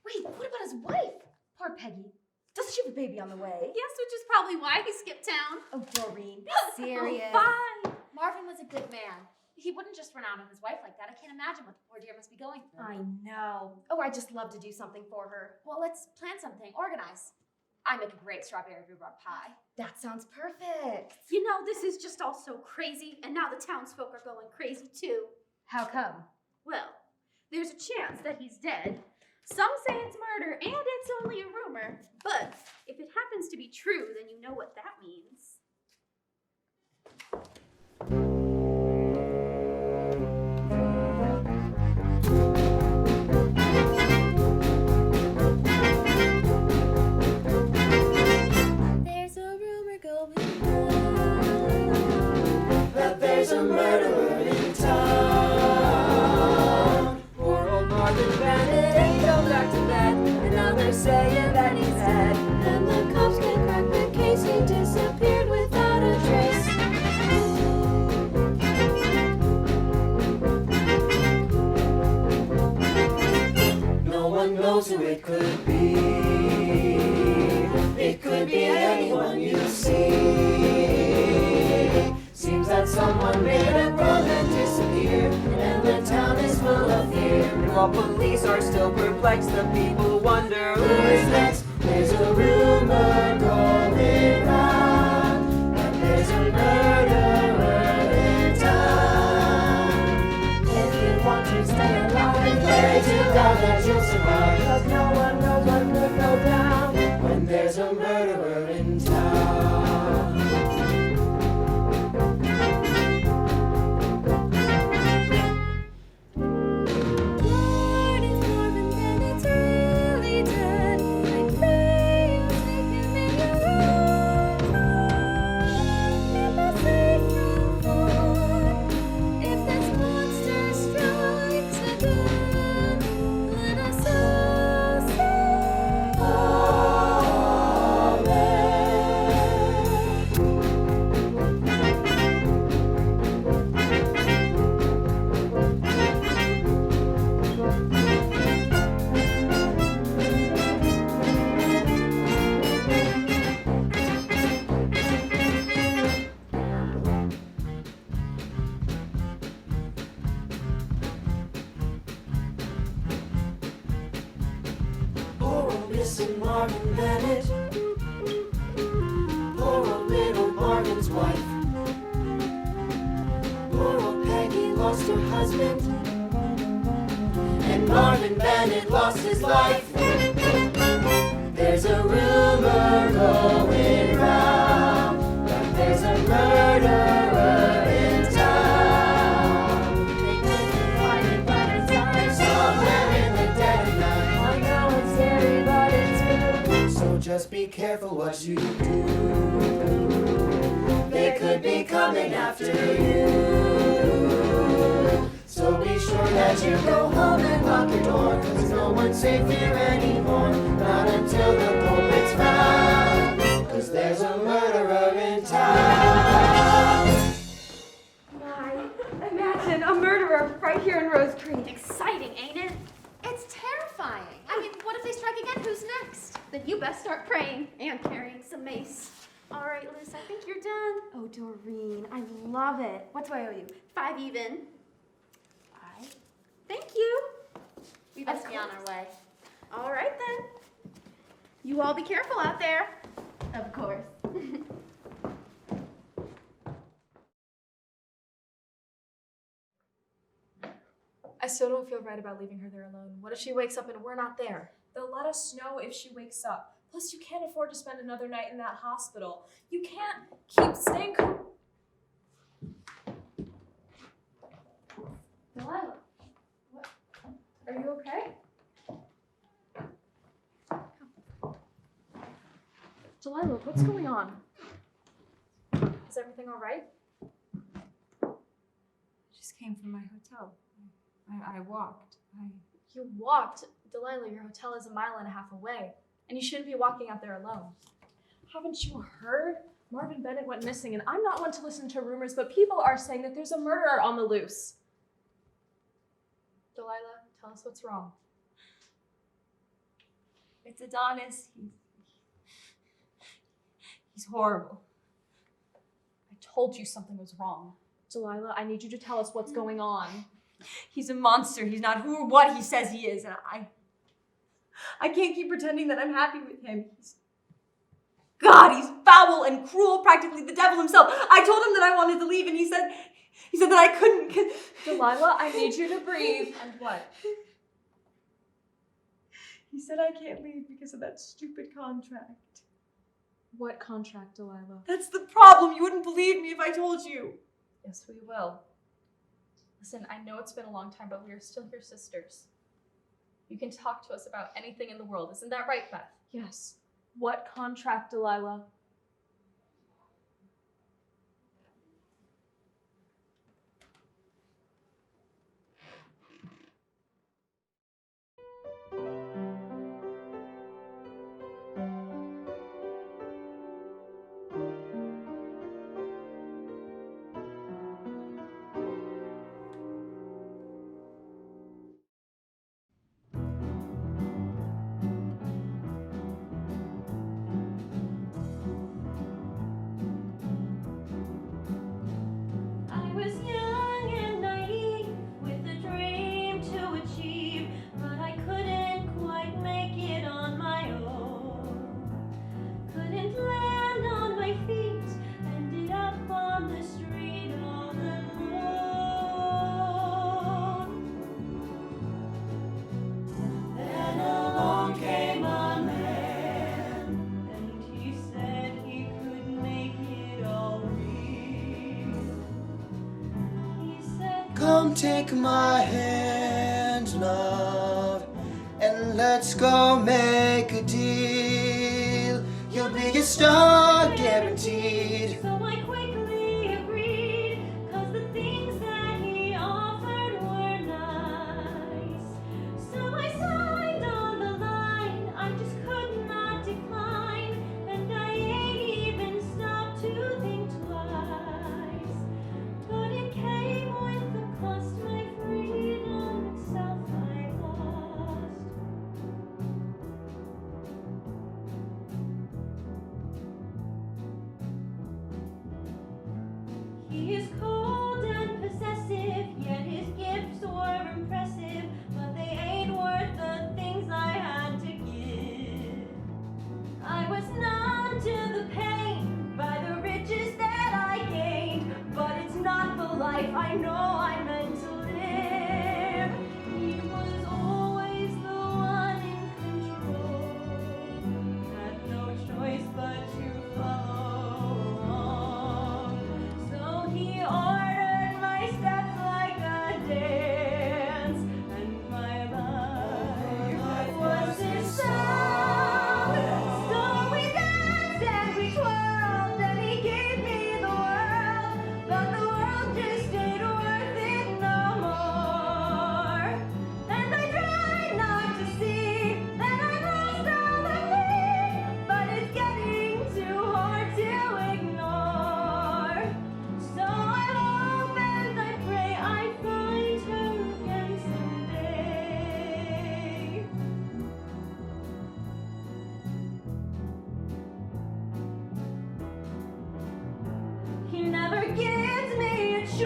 Wait, what about his wife? Poor Peggy. Doesn't she have a baby on the way? Yes, which is probably why he skipped town. Oh, Doreen, be serious. Oh, fine. Marvin was a good man. He wouldn't just run out on his wife like that. I can't imagine what the poor dear must be going through. I know. Oh, I'd just love to do something for her. Well, let's plan something, organize. I make a great strawberry rhubarb pie. That sounds perfect. You know, this is just all so crazy, and now the townsfolk are going crazy too. How come? Well, there's a chance that he's dead. Some say it's murder, and it's only a rumor. But if it happens to be true, then you know what that means. There's a rumor going round that there's a murderer in town. Poor old Marvin Bennett ain't go back to bed, and now they're saying that he's dead. And the cops can't crack the case, he disappeared without a trace. No one knows who it could be. It could be anyone you see. Seems that someone made a run and disappeared, and the town is full of fear. And while police are still perplexed, the people wonder who is next. There's a rumor going round that there's a murderer in town. If you want to stay alive, pray to God that you'll survive, 'cause no one knows what could go down when there's a murderer in town. Lord, if Marvin Bennett's really dead, I pray missing Marvin Bennett. Poor old little Marvin's wife. Poor old Peggy lost her husband. And Marvin Bennett lost his life. There's a rumor going round that there's a murderer in town. Somewhere in the dead of night. I know it's scary, but it's true. So just be careful what you do. They could be coming after you. So be sure that you go home and lock your door, 'cause no one's safe here anymore. Not until the culprit's found, 'cause there's a murderer in town. My, imagine a murderer right here in Rose Creek. Exciting, ain't it? It's terrifying. I mean, what if they strike again? Who's next? Then you best start praying and carrying some mace. All right, Liz, I think you're done. Oh, Doreen, I love it. What do I owe you? 5 even. Thank you. We best be on our way. All right, then. You all be careful out there. Of course. I still don't feel right about leaving her there alone. What if she wakes up and we're not there? They'll let us know if she wakes up. Plus, you can't afford to spend another night in that hospital. You can't keep staying. Delilah, what? Are you okay? Delilah, what's going on? Is everything all right? I just came from my hotel. I walked. You walked? Delilah, your hotel is 1.5 miles away. And you shouldn't be walking out there alone. Haven't you heard? Marvin Bennett went missing, and I'm not one to listen to rumors, but people are saying that there's a murderer on the loose. Delilah, tell us what's wrong. It's Adonis. He's horrible. I told you something was wrong. Delilah, I need you to tell us what's going on. He's a monster. He's not who or what he says he is, and I can't keep pretending that I'm happy with him. He's foul and cruel, practically the devil himself. I told him that I wanted to leave, and he said that I couldn't. Delilah, I need you to breathe. And what? He said I can't leave because of that stupid contract. What contract, Delilah? That's the problem. You wouldn't believe me if I told you. Yes, we will. Listen, I know it's been a long time, but we are still your sisters. You can talk to us about anything in the world. Isn't that right, Beth? Yes. What contract, Delilah? Come take my hand, love, and let's go make a deal. You'll be a star, guaranteed. So I quickly agreed, 'cause the things that he offered were nice. So I signed on the line, I just could not decline, and I ain't even stopped to think twice. But it came with the cost, my freedom itself I lost. He is cold and possessive, yet his gifts were impressive, but they ain't worth the things I had to give.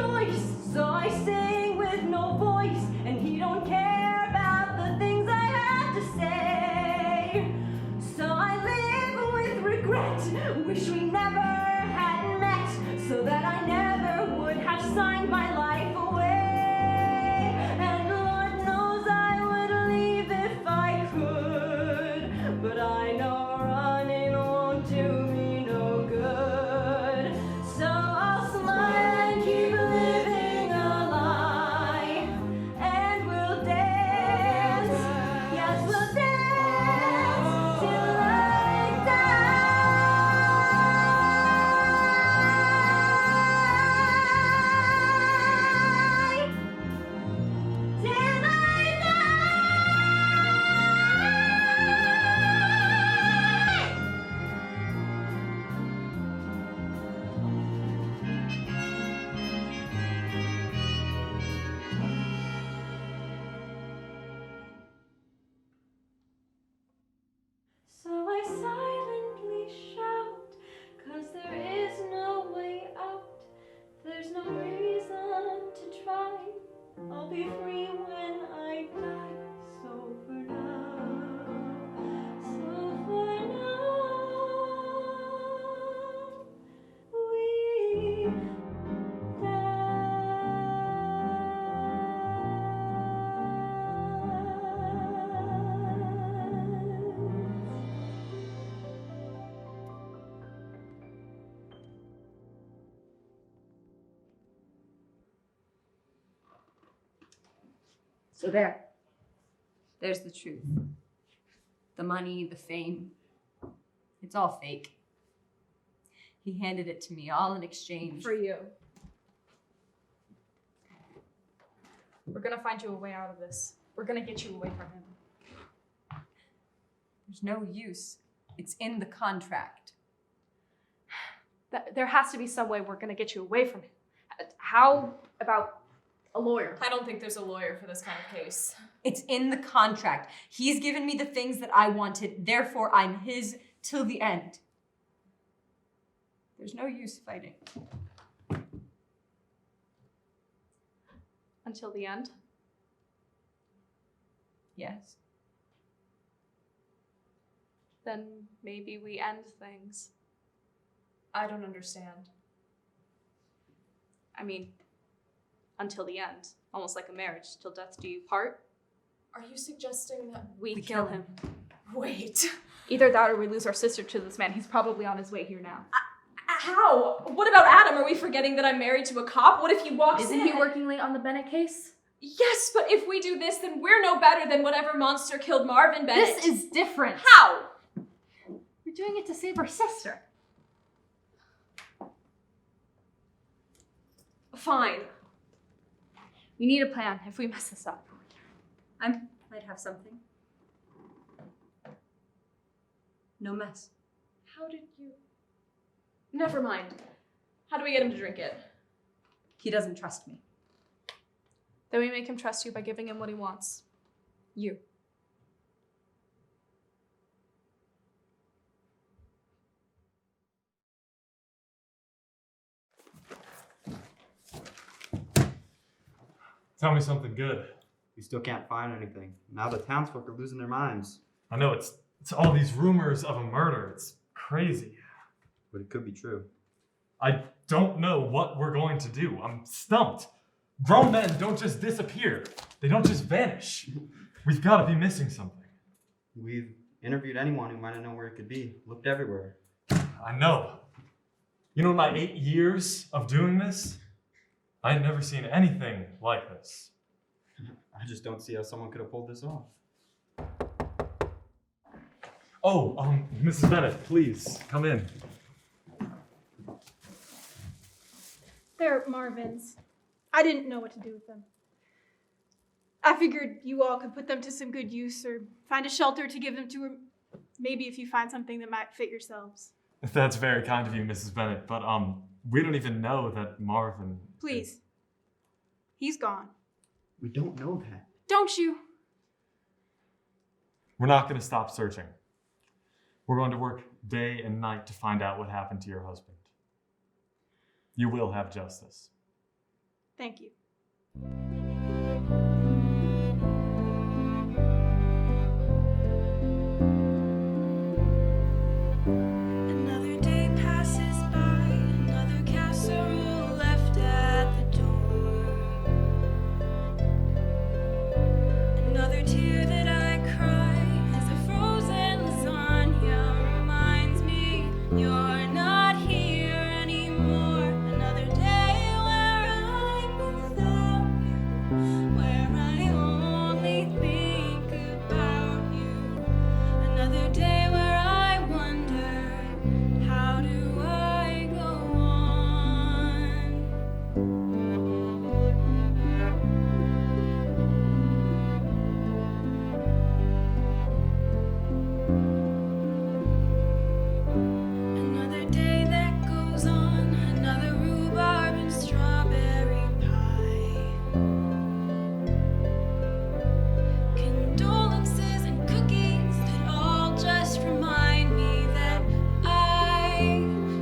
choice. So I sing with no voice, and he don't care about the things I have to say. So I live with regret, wish we never had met, so that I never would have signed my life away. And Lord knows I would leave if I could, but I know running won't do me no good. So I'll smile and keep living a lie, and we'll dance, yes we'll dance till I die. Till I So I silently shout, 'cause there is no way out. There's no reason to try. I'll be free when I die. So for now, we So there's the truth. The money, the fame, it's all fake. He handed it to me all in exchange. For you. We're gonna find you a way out of this. We're gonna get you away from him. There's no use. It's in the contract. There has to be some way we're gonna get you away from him. How about a lawyer? I don't think there's a lawyer for this kind of case. It's in the contract. He's given me the things that I wanted, therefore I'm his till the end. There's no use fighting. Until the end? Yes. Then maybe we end things. I don't understand. I mean, until the end. Almost like a marriage. Till death do you part. Are you suggesting that We kill him. Wait. Either that or we lose our sister to this man. He's probably on his way here now. How? What about Adam? Are we forgetting that I'm married to a cop? What if he walks in? Isn't he working late on the Bennett case? Yes, but if we do this, then we're no better than whatever monster killed Marvin Bennett. This is different. How? We're doing it to save our sister. Fine. We need a plan if we mess this up. I might have something. No mess. How did you... Never mind. How do we get him to drink it? He doesn't trust me. Then we make him trust you by giving him what he wants. You. Tell me something good. We still can't find anything. Now the townsfolk are losing their minds. I know it's all these rumors of a murder. It's crazy. But it could be true. I don't know what we're going to do. I'm stumped. Grown men don't just disappear. They don't just vanish. We've got to be missing something. We've interviewed anyone who might have known where it could be. Looked everywhere. I know. You know, in my 8 years of doing this, I had never seen anything like this. I just don't see how someone could have pulled this off. Oh, Mrs. Bennett, please, come in. They're Marvin's. I didn't know what to do with them. I figured you all could put them to some good use or find a shelter to give them to, or maybe if you find something that might fit yourselves. That's very kind of you, Mrs. Bennett, but we don't even know that Marvin... Please. He's gone. We don't know that. Don't you? We're not going to stop searching. We're going to work day and night to find out what happened to your husband. You will have justice. Thank you. Another day passes by, another casserole left at the door. Another tear that I cry as a frozen lasagna reminds me you're not here anymore. Another day where I'm without you, where I only think about you. Another day where I wonder, how do I go on? Another day that goes on, another rhubarb and strawberry pie. Condolences and cookies that all just remind me that I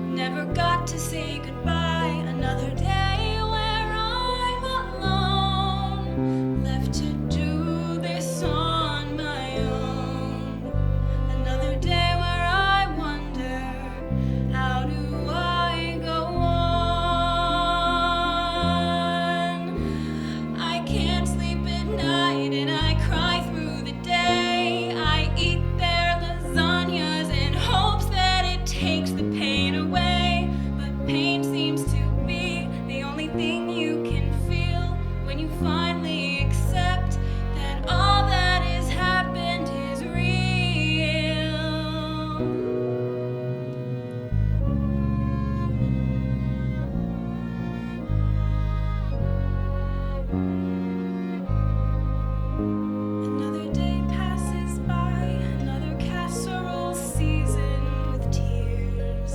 never got to say goodbye. Another day where I'm alone, left to do this on my own. Another day where I wonder, how do I go on? I can't sleep at night and I cry through the day. I eat their lasagnas in hopes that it takes the pain away. But pain seems to be the only thing you can feel when you finally accept that all that has happened is real. Another day passes by, another casserole seasoned with tears.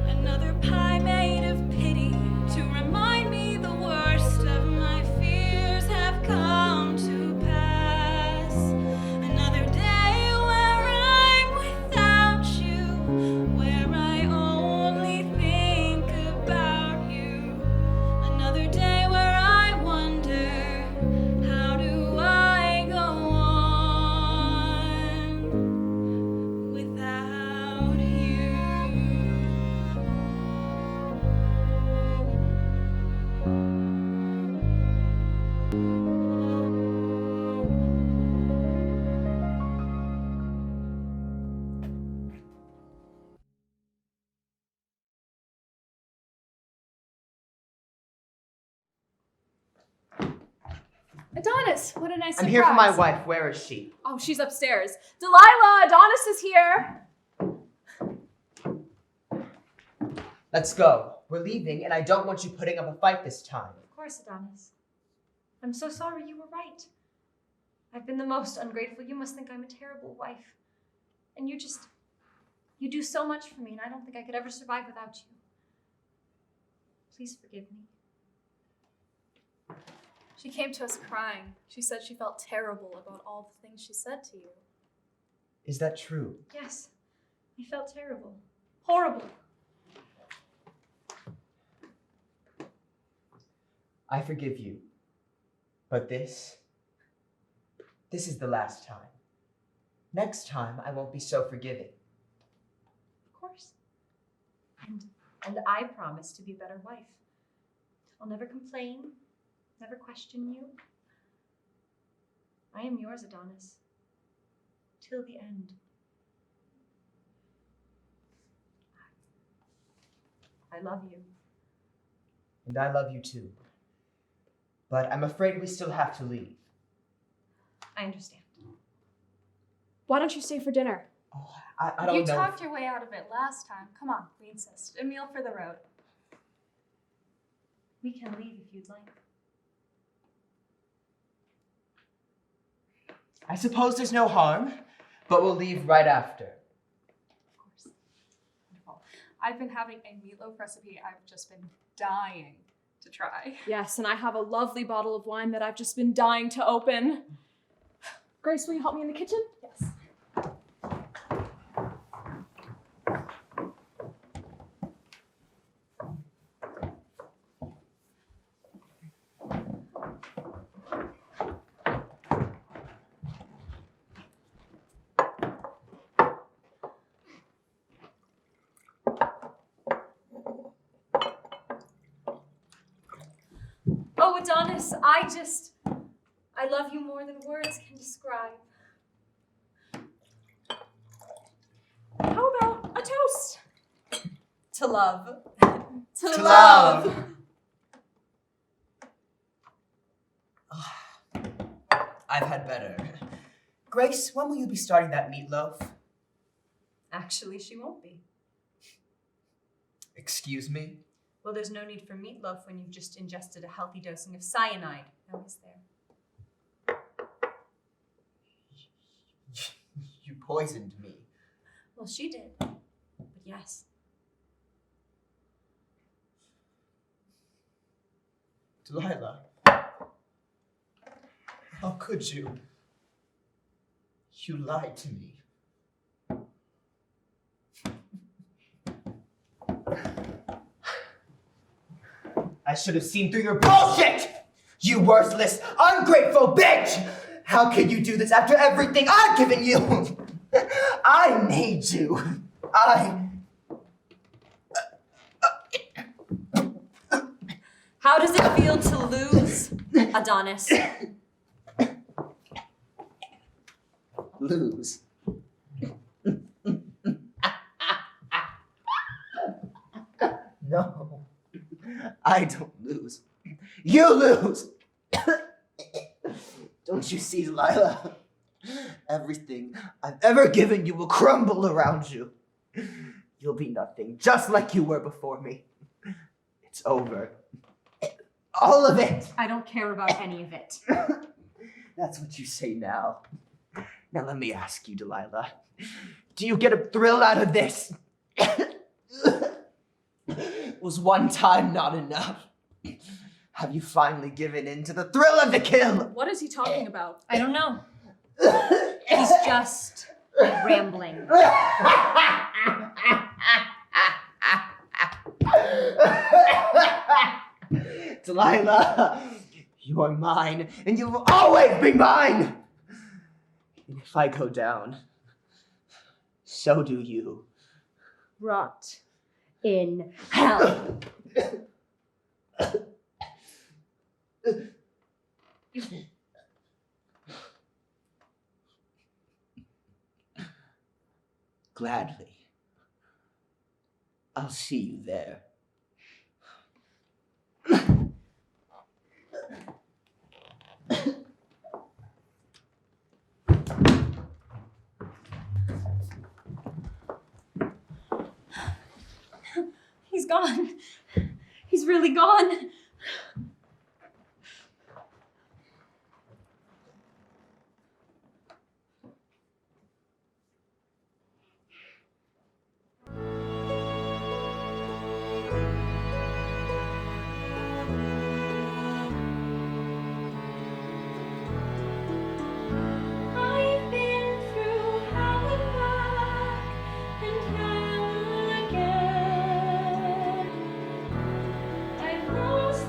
Another pie made of pity to remind me the worst of my fears have come to pass. Another day where I'm without you, where I only think about you. Another day where I wonder, how do I go on without you? Adonis, what a nice surprise. I'm here for my wife. Where is she? Oh, she's upstairs. Delilah, Adonis is here. Let's go. We're leaving, and I don't want you putting up a fight this time. Of course, Adonis. I'm so sorry, you were right. I've been the most ungrateful. You must think I'm a terrible wife. And you do so much for me, and I don't think I could ever survive without you. Please forgive me. She came to us crying. She said she felt terrible about all the things she said to you. Is that true? Yes, I felt terrible. Horrible. I forgive you. But this is the last time. Next time, I won't be so forgiving. Of course. And I promise to be a better wife. I'll never complain, never question you. I am yours, Adonis. Till the end. I love you. And I love you too. But I'm afraid we still have to leave. I understand. Why don't you stay for dinner? I don't know. You talked your way out of it last time. Come on, we insist. A meal for the road. We can leave if you'd like. I suppose there's no harm, but we'll leave right after. Of course. Wonderful. I've been having a meatloaf recipe I've just been dying to try. Yes, and I have a lovely bottle of wine that I've just been dying to open. Grace, will you help me in the kitchen? Yes. Adonis, I love you more than words can describe. How about a toast? To love. To love. I've had better. Grace, when will you be starting that meatloaf? Actually, she won't be. Excuse me? Well, there's no need for meatloaf when you've just ingested a healthy dosing of cyanide. Now, is there? You poisoned me. Well, she did. But yes. Delilah. How could you? You lied to me. I should have seen through your bullshit! You worthless, ungrateful bitch! How can you do this after everything I've given you? I made you. How does it feel to lose, Adonis? Lose. No, I don't lose. You lose! Don't you see, Delilah? Everything I've ever given you will crumble around you. You'll be nothing, just like you were before me. It's over. All of it! I don't care about any of it. That's what you say now. Now let me ask you, Delilah. Do you get a thrill out of this? Was one time not enough? Have you finally given in to the thrill of the kill? What is he talking about? I don't know. He's just rambling. Delilah, you are mine, and you will always be mine! And if I go down, so do you. Rot in hell. Gladly. I'll see you there. He's gone. He's really gone. I've been through hell and back and hell again. I've lost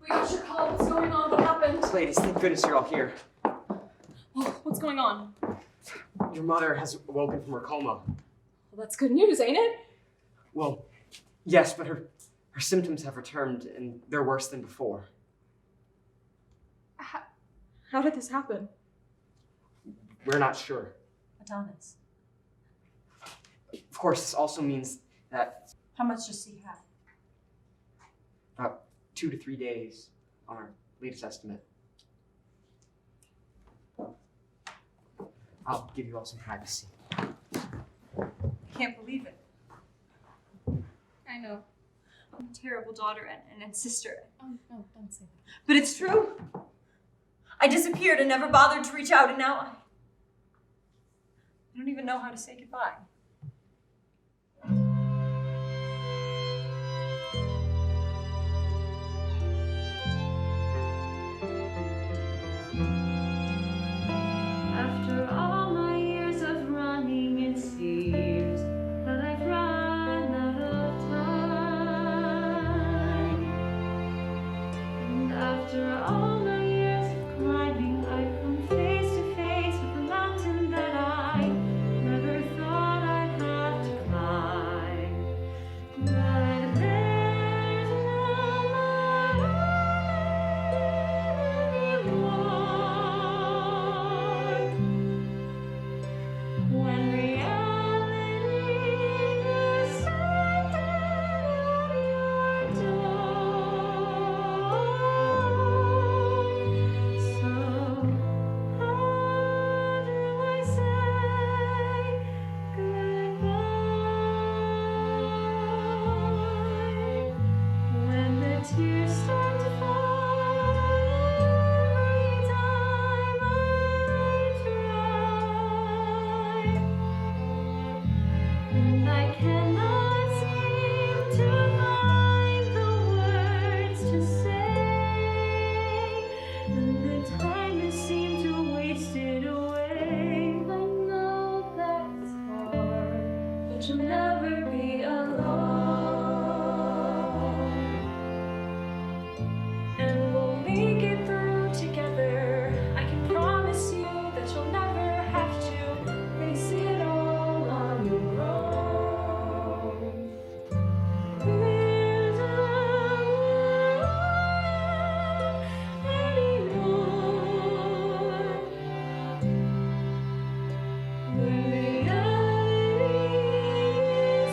We got your call. What's going on? What happened? Ladies, thank goodness you're all here. Oh, what's going on? Your mother has awoken from her coma. Well, that's good news, ain't it? Well, yes, but her symptoms have returned and they're worse than before. How did this happen? We're not sure. Adonis, Of course, this also means that how much does he have? about 2 to 3 days on our latest estimate. I'll give you all some privacy. Can't believe it. I know. I'm a terrible daughter and sister. Oh, no, don't say that. But it's true. I disappeared and never bothered to reach out, and now I don't even know how to say goodbye. After all my years of running, it seems that I've run out of time. And after all my years of climbing, I've come face to face with a mountain that I never thought I'd have to climb. But there's no more when reality is set at your door. So how do I say goodbye when the tears start to fall every time I try? And I cannot seem to find the words to say, and the time has seemed to waste it away. I know that's hard, but you'll never be alone, and we'll make it through together. I can promise you that you'll never have to face it all on your own. There's no anymore when reality is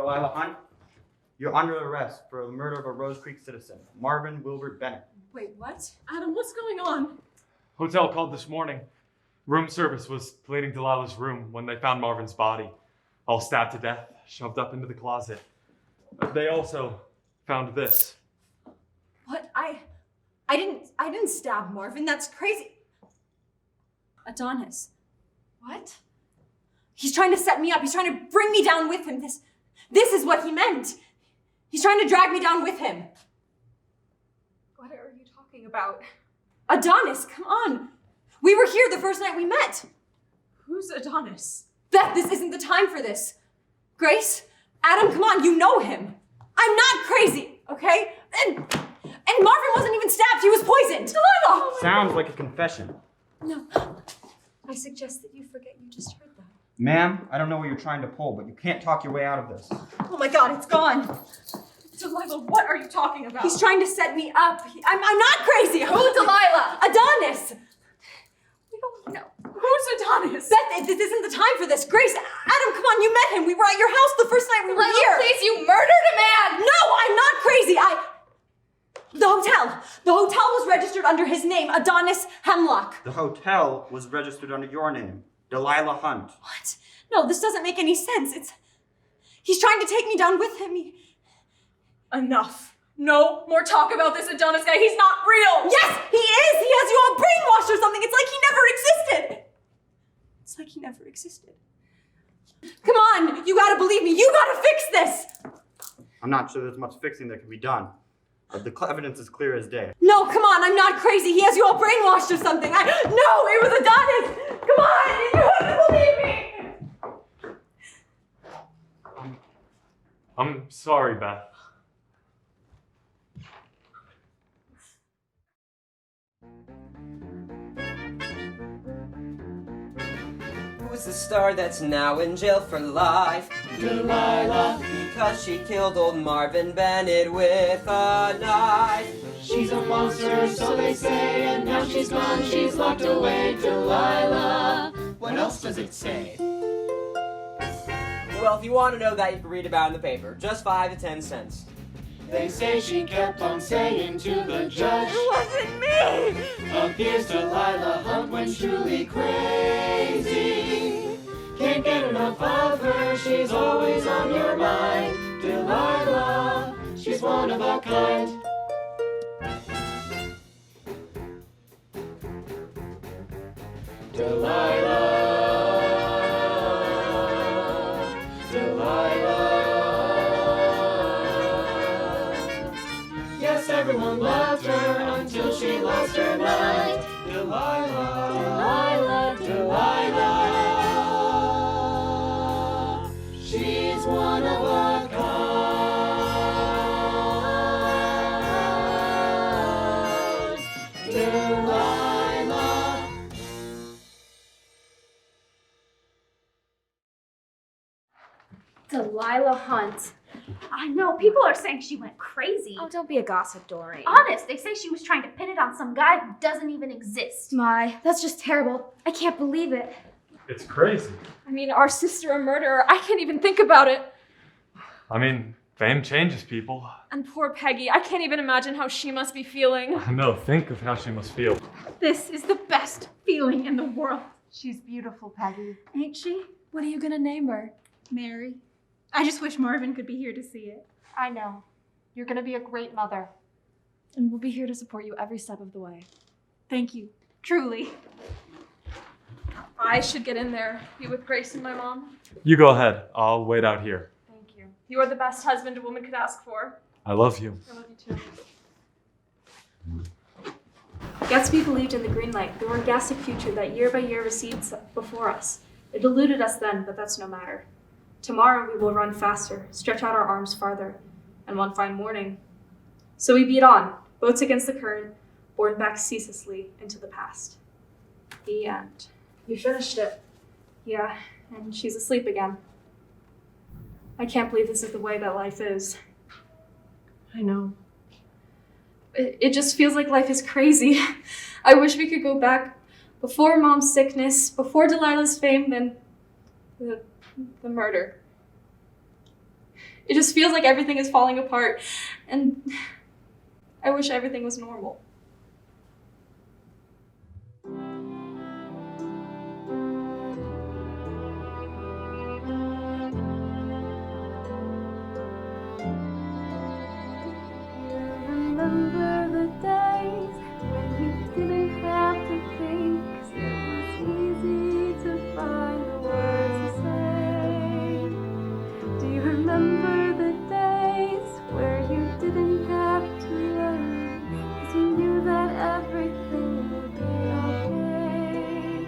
Delilah Hunt, you're under arrest for the murder of a Rose Creek citizen, Marvin Wilbert Bennett. Wait, what? Adam, what's going on? Hotel called this morning. Room service was cleaning Delilah's room when they found Marvin's body, all stabbed to death, shoved up into the closet. They also found this. What? I didn't stab Marvin. That's crazy. Adonis. What? He's trying to set me up. He's trying to bring me down with him. This is what he meant. He's trying to drag me down with him. What are you talking about? Adonis, come on. We were here the first night we met. Who's Adonis? Beth, this isn't the time for this. Grace, Adam, come on, you know him. I'm not crazy, okay? And Marvin wasn't even stabbed, he was poisoned. Delilah! Sounds like a confession. No, I suggest that you forget you just heard that. Ma'am, I don't know what you're trying to pull, but you can't talk your way out of this. Oh my God, it's gone. Delilah, what are you talking about? He's trying to set me up. I'm not crazy. Who's Delilah? Adonis. We don't know. Who's Adonis? Beth, this isn't the time for this. Grace, Adam, come on, you met him. We were at your house the first night we were here. Please, you murdered a man! No, I'm not crazy. The hotel was registered under his name, Adonis Hemlock. The hotel was registered under your name, Delilah Hunt. What? No, this doesn't make any sense. He's trying to take me down with him. Enough. No more talk about this Adonis guy. He's not real. Yes, he is. He has you all brainwashed or something. It's like he never existed. It's like he never existed. Come on, you gotta believe me. You gotta fix this. I'm not sure there's much fixing that can be done. The evidence is clear as day. No, come on, I'm not crazy. He has you all brainwashed or something. No, it was Adonis. Come on, you have to believe me. I'm sorry, Beth. Who's the star that's now in jail for life? Delilah. Because she killed old Marvin Bennett with a knife. She's a monster, so they say, and now she's gone, she's locked away. Delilah. What else does it say? Well, if you want to know that, you can read about it in the paper. Just 5 to 10 cents. They say she kept on saying to the judge, It wasn't me. appears Delilah Hunt when truly crazy. Can't get enough of her, she's always on your mind. Delilah, she's one of a kind. Yes, everyone loved her until she lost her mind. Delilah, Delilah, she's one of a kind. Delilah. Delilah Hunt. I know, people are saying she went crazy. Oh, don't be a gossip, Dory. Honest, they say she was trying to pin it on some guy who doesn't even exist. My, that's just terrible. I can't believe it. It's crazy. I mean, our sister a murderer. I can't even think about it. I mean, fame changes people. And poor Peggy. I can't even imagine how she must be feeling. No, think of how she must feel. This is the best feeling in the world. She's beautiful, Peggy. Ain't she? What are you gonna name her? Mary. I just wish Marvin could be here to see it. I know. You're gonna be a great mother. And we'll be here to support you every step of the way. Thank you. Truly. I should get in there, be with Grace and my mom. You go ahead. I'll wait out here. Thank you. You are the best husband a woman could ask for. I love you. I love you too. Gatsby believed in the green light, the orgastic future that year by year recedes before us. It deluded us then, but that's no matter. Tomorrow we will run faster, stretch out our arms farther, and one fine morning. So we beat on, boats against the current, borne back ceaselessly into the past. The end. You finished it. Yeah, and she's asleep again. I can't believe this is the way that life is. I know. It just feels like life is crazy. I wish we could go back before Mom's sickness, before Delilah's fame, then the murder. It just feels like everything is falling apart, and I wish everything was normal. Remember the days when you didn't have to think, 'cause it was easy to find the words to say. Do you remember the days where you didn't have to learn, 'cause you knew that everything would be okay?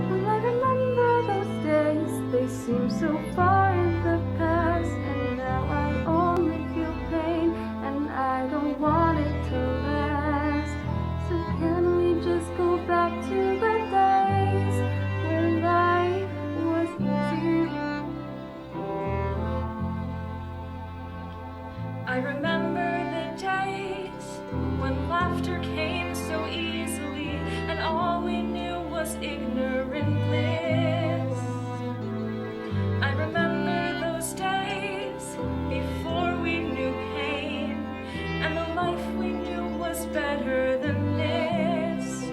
Well, I remember those days, they seem so far in the past, and now I only feel pain, and I don't want it to last. So can we just go back to the days where life was easy? I remember the days when laughter came so easily, and all we knew was ignorant bliss. I remember those days before we knew pain, and the life we knew was better than this.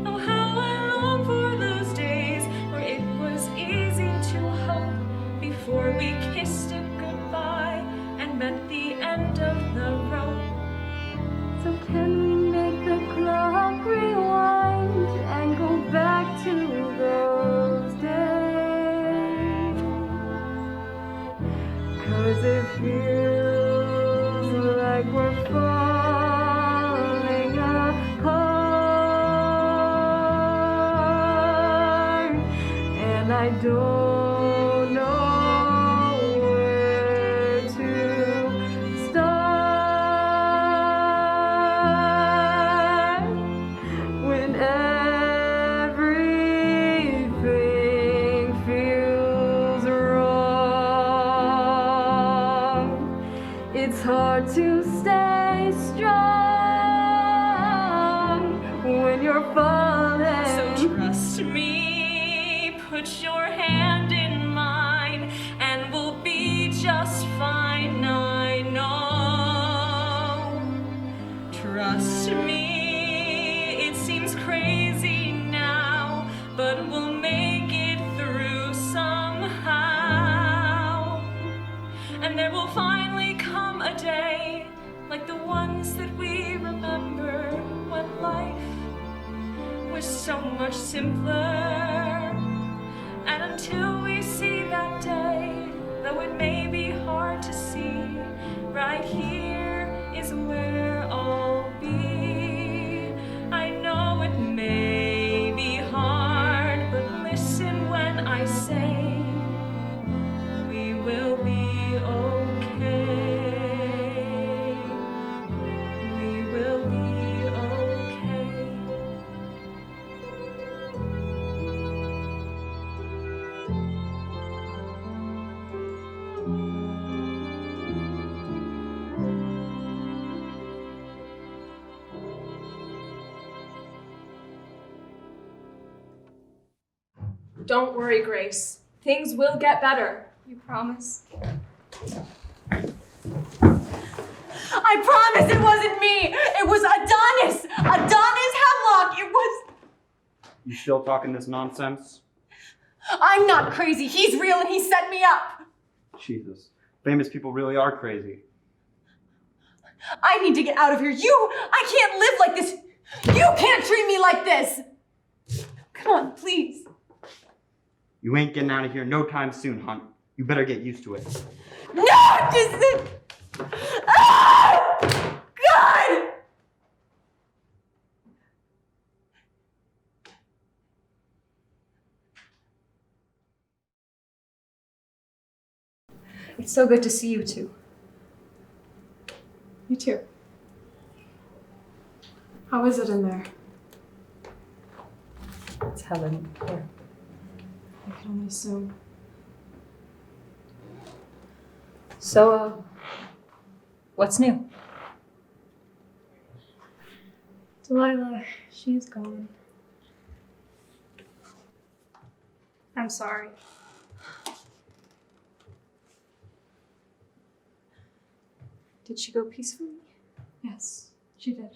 Oh, how I long for those days where it was easy to hope before we kissed it goodbye and met the end of the rope. So can we make the clock rewind and go back to those days? 'Cause it feels like we're falling apart, and I don't know where to start when everything feels wrong. It's hard to stay strong when you're falling. So trust me, put your hand in mine, and we'll be just fine, I know. Trust me, it seems crazy now, but we'll make it through somehow. And there will finally come a day like the ones that we remember, when life was so much simpler. And until we see that day, though it may be hard to see, right here is where I'll be. I know it may be hard, but listen when I say we will be okay. We will be okay. Don't worry, Grace. Things will get better. You promise? I promise it wasn't me. It was Adonis. Adonis Hemlock. It was. You still talking this nonsense? I'm not crazy. He's real and he set me up. Jesus. Famous people really are crazy. I need to get out of here. I can't live like this. You can't treat me like this. Come on, please. You ain't getting out of here no time soon, Hunt. You better get used to it. No, just. Ah! God! It's so good to see you two. You too. How is it in there? It's Helen. Here. I can only assume. So, what's new? Delilah, she's gone. I'm sorry. Did she go peacefully? Yes, she did.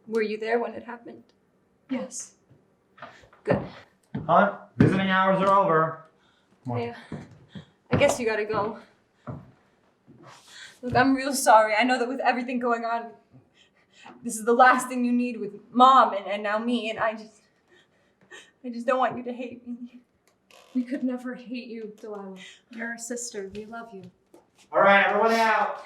Were you there when it happened? Yes. Good. Hunt, visiting hours are over. Come on. Yeah. I guess you gotta go. Look, I'm real sorry. I know that with everything going on, this is the last thing you need with Mom and now me, and I just don't want you to hate me. We could never hate you, Delilah. You're our sister. We love you. All right, everyone out.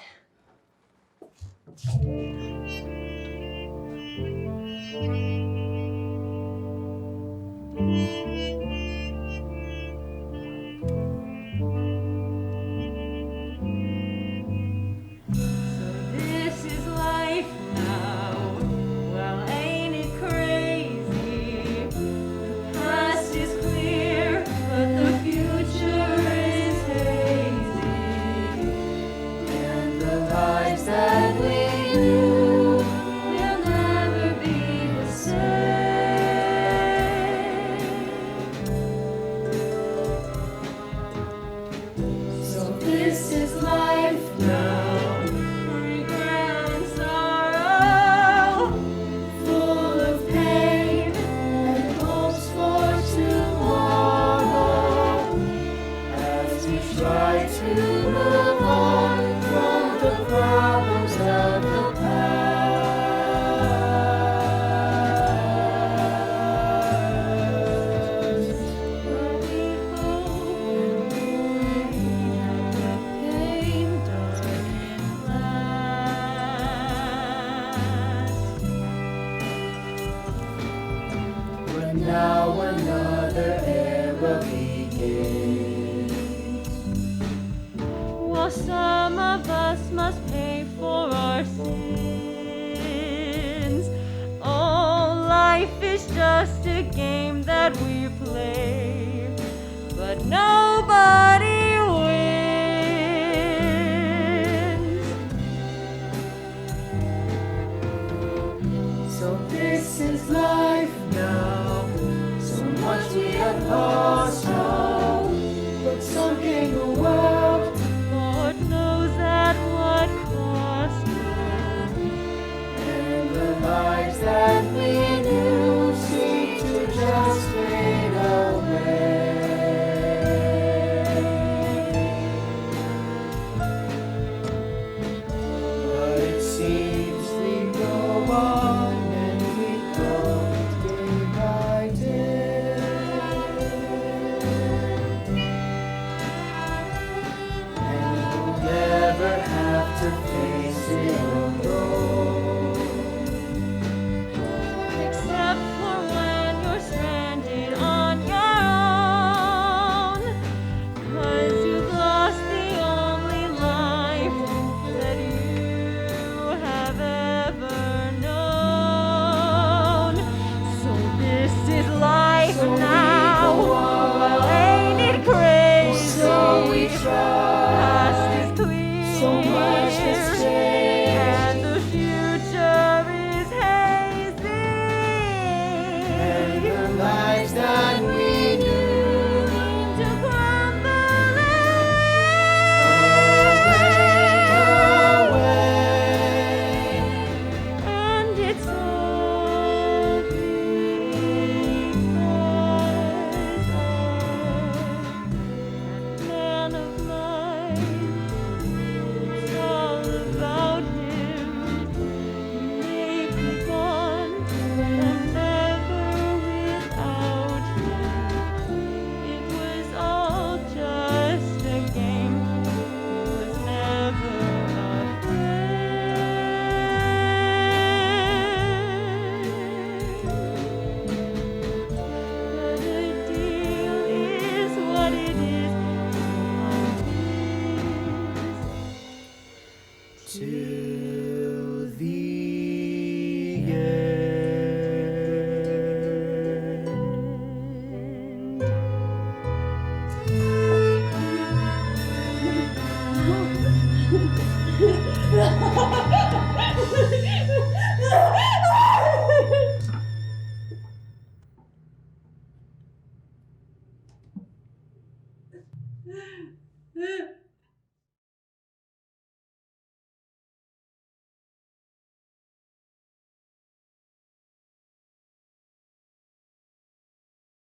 This is life now. Well, ain't it crazy? The past is clear, but the future is hazy. And the lives that we knew will never be the same. So this is life now. Regret and sorrow, full of pain and hopes for tomorrow, as we try to move on from the problems of the past. But we hope and pray that the pain doesn't last. But now another era begins. Well, some of us must pay for our sins. Oh, life is just a game that we play, but nobody wins. So this is life now. So much we have lost, oh, but some gain the world. Lord knows at what cost. And the lives that we knew seem to just fade away. But it seems we go on and we go day by day. And we'll never have to face it alone. Except for when you're stranded on your own. 'Cause you've lost the only life that you have ever known. So this is life now. Well, ain't it crazy? So we try. Past is clear. So much has changed. And the future is hazy. And the lives that we knew seem to crumble away. And it's all because that man of mine. It's all about him. He may be gone, but never without him. It was all just a game. He was never a friend. But a deal is what it is. All it is to